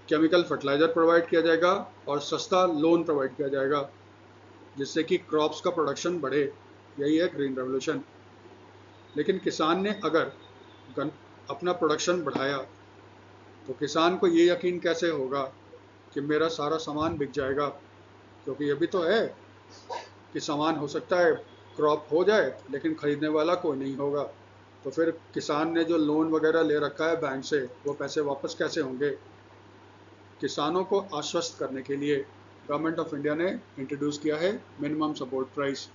केमिकल फर्टिलाइज़र प्रोवाइड किया जाएगा, और सस्ता लोन प्रोवाइड किया जाएगा, जिससे कि क्रॉप्स का प्रोडक्शन बढ़े। यही है ग्रीन रेवोल्यूशन। लेकिन किसान ने अगर अपना प्रोडक्शन बढ़ाया तो किसान को ये यकीन कैसे होगा कि मेरा सारा सामान बिक जाएगा, क्योंकि ये भी तो है कि सामान हो सकता है क्रॉप हो जाए लेकिन ख़रीदने वाला कोई नहीं होगा। तो फिर किसान ने जो लोन वगैरह ले रखा है बैंक से, वो पैसे वापस कैसे होंगे। किसानों को आश्वस्त करने के लिए गवर्नमेंट ऑफ इंडिया ने इंट्रोड्यूस किया है मिनिमम सपोर्ट प्राइस।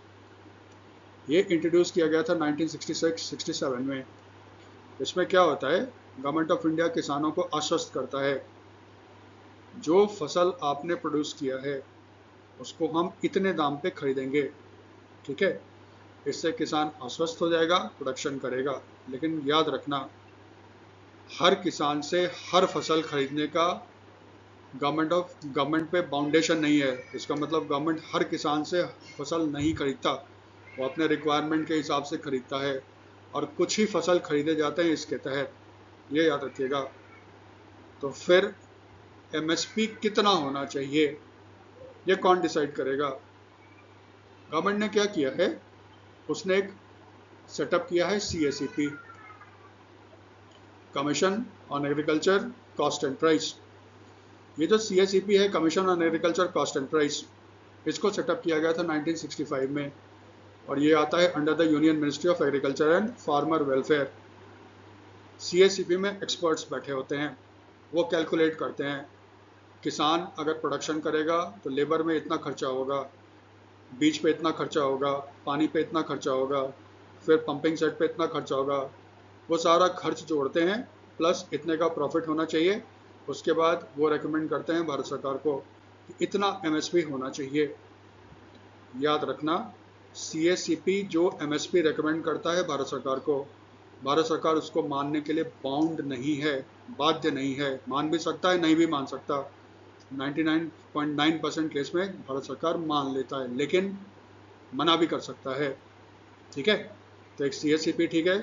ये इंट्रोड्यूस किया गया था 1966-67 में। इसमें क्या होता है, गवर्नमेंट ऑफ इंडिया किसानों को आश्वस्त करता है जो फसल आपने प्रोड्यूस किया है उसको हम इतने दाम पे खरीदेंगे, ठीक है। इससे किसान आश्वस्त हो जाएगा, प्रोडक्शन करेगा। लेकिन याद रखना, हर किसान से हर फसल खरीदने का गवर्नमेंट पे बाउंडेशन नहीं है। इसका मतलब गवर्नमेंट हर किसान से फसल नहीं खरीदता, वो अपने रिक्वायरमेंट के हिसाब से खरीदता है। और कुछ ही फसल खरीदे जाते हैं इसके तहत, ये याद रखिएगा। तो फिर एमएसपी कितना होना चाहिए, ये कौन डिसाइड करेगा? गवर्नमेंट ने क्या किया है, उसने एक सेटअप किया है CACP, commission on agriculture cost and price. ये जो CACP है, commission on agriculture cost and price, इसको सेटअप किया गया था 1965 में, और ये आता है under the union ministry of agriculture and farmer welfare. CACP में एक्सपर्ट्स बैठे होते हैं, वो कैलकुलेट करते हैं किसान अगर प्रोडक्शन करेगा तो लेबर में इतना खर्चा होगा, बीज पे इतना खर्चा होगा, पानी पे इतना खर्चा होगा, फिर पंपिंग सेट पे इतना खर्चा होगा, वो सारा खर्च जोड़ते हैं, प्लस इतने का प्रॉफिट होना चाहिए। उसके बाद वो रेकमेंड करते हैं भारत सरकार को कि इतना MSP होना चाहिए। याद रखना, CACP जो MSP रेकमेंड करता है भारत सरकार को, भारत सरकार उसको मानने के लिए बाउंड नहीं है, बाध्य नहीं है, मान भी सकता है, नहीं भी मान सकता। 99.9% केस में भारत सरकार मान लेता है, लेकिन मना भी कर सकता है। ठीक है, तो एक CACP ठीक है,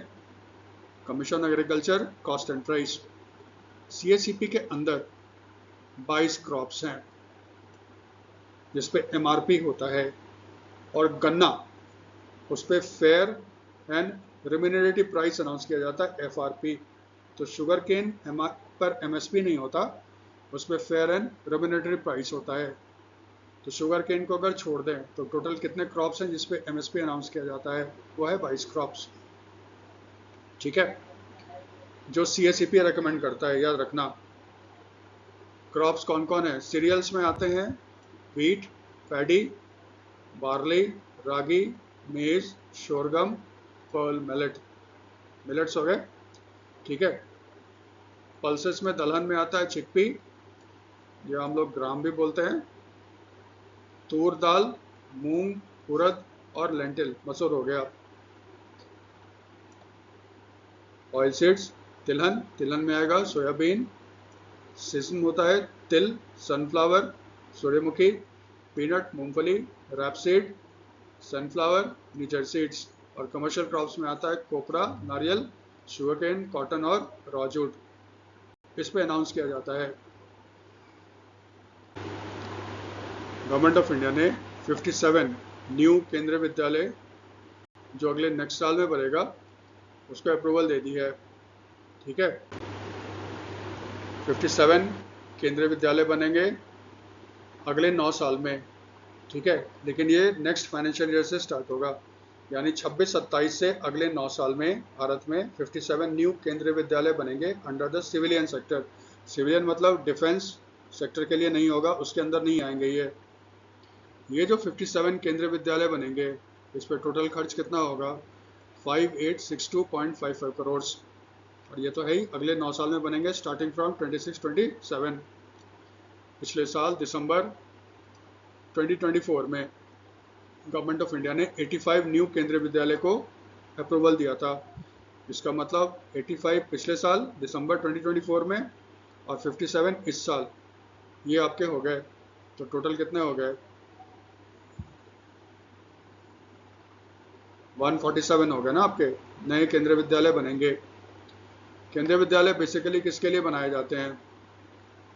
commission agriculture cost and price. CACP के अंदर 22 क्रॉप्स हैं जिसपे MRP होता है, और गन्ना उस पर fair and remunerative price announce किया जाता है, FRP। तो शुगर केन पर MSP नहीं होता, उसमें फेयर एंड रेम्यूनरेटिव प्राइस होता है। तो शुगर केन को अगर छोड़ दें तो टोटल कितने क्रॉप्स हैं जिसपे MSP अनाउंस किया जाता है, वो है 22 क्रॉप्स। ठीक है, जो CACP रेकमेंड करता है, याद रखना। क्रॉप्स कौन कौन है? सीरियल्स में आते हैं व्हीट, पैडी, बार्ली, रागी, मेज, शोरगम, पर्ल, मिलेट्स हो गए। ठीक है, पल्सेस में दलहन में आता है चिकपी, ये हम लोग ग्राम भी बोलते हैं, तूर दाल, मूंग, उड़द और लेंटिल, मसूर हो गया। ऑयल सीड्स, तिलहन में आएगा सोयाबीन, सीजन होता है तिल, सनफ्लावर, सूर्यमुखी, पीनट, मूंगफली, रैपसीड, सनफ्लावर, नीचर सीड्स। और कमर्शियल क्रॉप्स में आता है कोपरा, नारियल, शुगरकेन, कॉटन और रॉ जूट। इस पे अनाउंस किया जाता है। गवर्नमेंट ऑफ इंडिया ने 57 न्यू केंद्रीय विद्यालय जो अगले नेक्स्ट साल में बनेगा उसको अप्रूवल दे दी है। ठीक है, 57 केंद्रीय विद्यालय बनेंगे अगले 9 साल में। ठीक है, लेकिन ये नेक्स्ट फाइनेंशियल ईयर से स्टार्ट होगा, यानी 26-27 से अगले 9 साल में भारत में 57 न्यू केंद्रीय विद्यालय बनेंगे under the civilian sector. Civilian मतलब डिफेंस सेक्टर के लिए नहीं होगा, उसके अंदर नहीं आएंगे ये जो 57 केंद्रीय विद्यालय बनेंगे, इस पर टोटल खर्च कितना होगा? 5862.55 करोड़। और ये तो है ही, अगले 9 साल में बनेंगे स्टार्टिंग फ्रॉम 26-27। पिछले साल दिसंबर 2024 में गवर्नमेंट ऑफ इंडिया ने 85 न्यू केंद्रीय विद्यालय को अप्रूवल दिया था। इसका मतलब 85 पिछले साल दिसंबर 2024 में और 57 इस साल, ये आपके हो गए। तो टोटल कितने हो गए? 147 हो गए ना आपके नए केंद्रीय विद्यालय बनेंगे। केंद्रीय विद्यालय बेसिकली किसके लिए बनाए जाते हैं?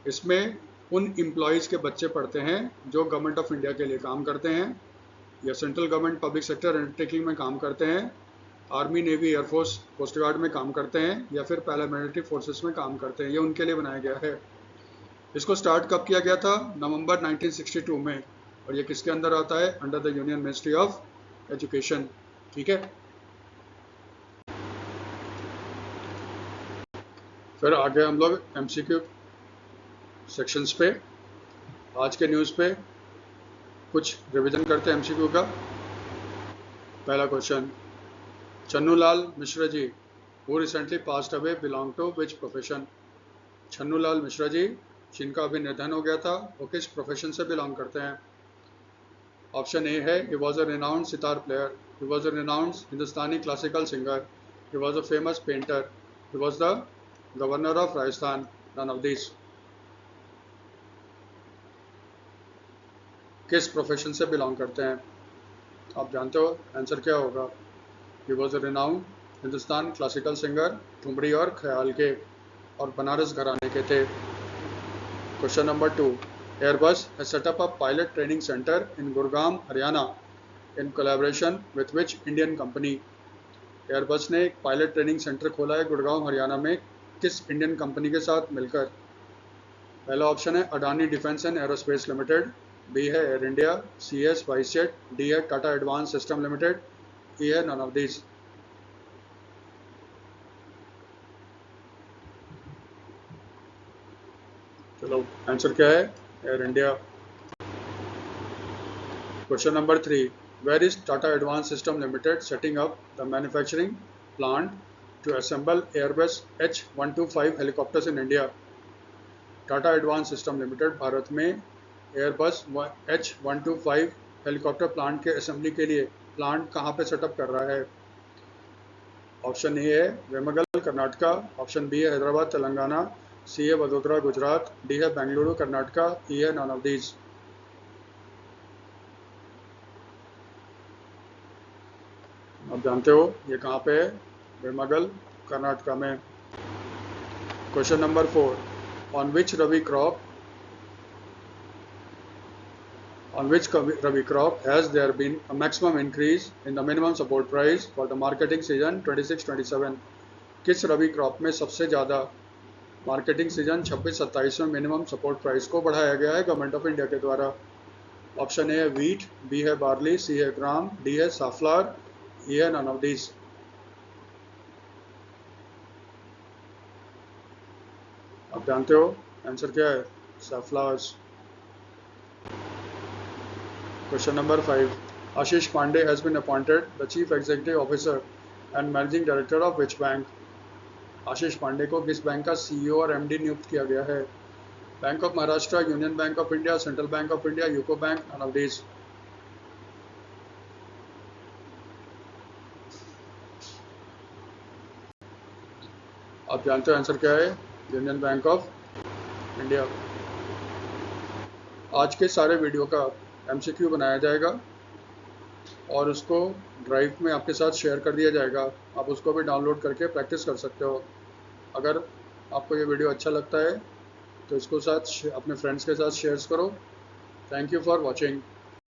इसमें उन एम्प्लॉयज़ के बच्चे पढ़ते हैं जो गवर्नमेंट ऑफ इंडिया के लिए काम करते हैं, या central government public sector undertaking में काम करते हैं, army, navy, air force, coast guard में काम करते हैं, या फिर पैरामिलिट्री फोर्सेस में काम करते हैं। ये उनके लिए बनाया गया है। इसको स्टार्ट कब किया गया था? नवंबर 1962 में। और ये किसके अंदर आता है? Under the union ministry of education. ठीक है, फिर आगे हम लोग MCQ सेक्शंस पे, आज के न्यूज़ पे कुछ रिवीजन करते हैं MCQ का। पहला question, Chhannulal Mishra ji who recently passed away belong to which profession? Chhannulal Mishra ji जिनका अभी निधन हो गया था, वो किस प्रोफेशन से बिलोंग करते हैं? ऑप्शन ए है, he was a renowned sitar player, he was a renowned Hindustani classical singer, he was a famous painter, he was the governor of Rajasthan, none of this. किस प्रोफेशन से बिलोंग करते हैं? आप जानते हो आंसर क्या होगा? He was a renowned Hindustan classical singer, thumri और ख्याल के और बनारस घराने के थे। Question number 2, Airbus has set up a pilot training center in Gurgaon, Haryana in collaboration with which Indian company? Airbus ने एक पायलट ट्रेनिंग सेंटर खोला है गुड़गांव हरियाणा में किस इंडियन कंपनी के साथ मिलकर? पहला ऑप्शन है Adani defence and aerospace limited, B है एयर इंडिया, सी है स्पाइसजेट, डी है Tata advance system limited, E है नन ऑफ दीज। चलो आंसर क्या है? Air India. Question number 3, where is Tata advance system limited setting up the manufacturing plant to assemble Airbus H125 helicopters in India? Tata advance system limited Bharat में Airbus H125 helicopter plant के assembly के लिए plant कहाँ पे setup कर रहा है? Option A है वेमगल कर्नाटका, ऑप्शन बी है हैदराबाद तेलंगाना, सी है वडोदरा गुजरात, डी है बेंगलुरु कर्नाटका, ई है नन ऑफ दीज। आप जानते हो ये कहाँ पे है? वेमगल कर्नाटका में। Question number 4, on which rabi crop has there been a maximum increase in the minimum support price for the marketing season 26-27? किस रबी क्रॉप में सबसे ज़्यादा मार्केटिंग सीजन 26-27 में मिनिमम सपोर्ट प्राइस को बढ़ाया गया है गवर्नमेंट ऑफ इंडिया के द्वारा? ऑप्शन ए है वीट, बी है बार्ली, सी है ग्राम, डी है साफ्लावर, ई है नन ऑफ दीज। आप जानते हो आंसर क्या है? साफ्लावर्स। Question number 5, Ashish Pandey has been appointed the Chief Executive Officer and Managing Director of which bank? आशीष पांडे को किस बैंक का सीईओ और एमडी नियुक्त किया गया है? Bank of Maharashtra, Union Bank of India, Central Bank of India, UCO Bank, none of these. आप जानते हो आंसर क्या है? Union Bank of India. आज के सारे वीडियो का एमसीक्यू बनाया जाएगा और उसको ड्राइव में आपके साथ शेयर कर दिया जाएगा। आप उसको भी डाउनलोड करके प्रैक्टिस कर सकते हो। अगर आपको ये वीडियो अच्छा लगता है तो इसको अपने फ्रेंड्स के साथ शेयर करो। Thank you for watching.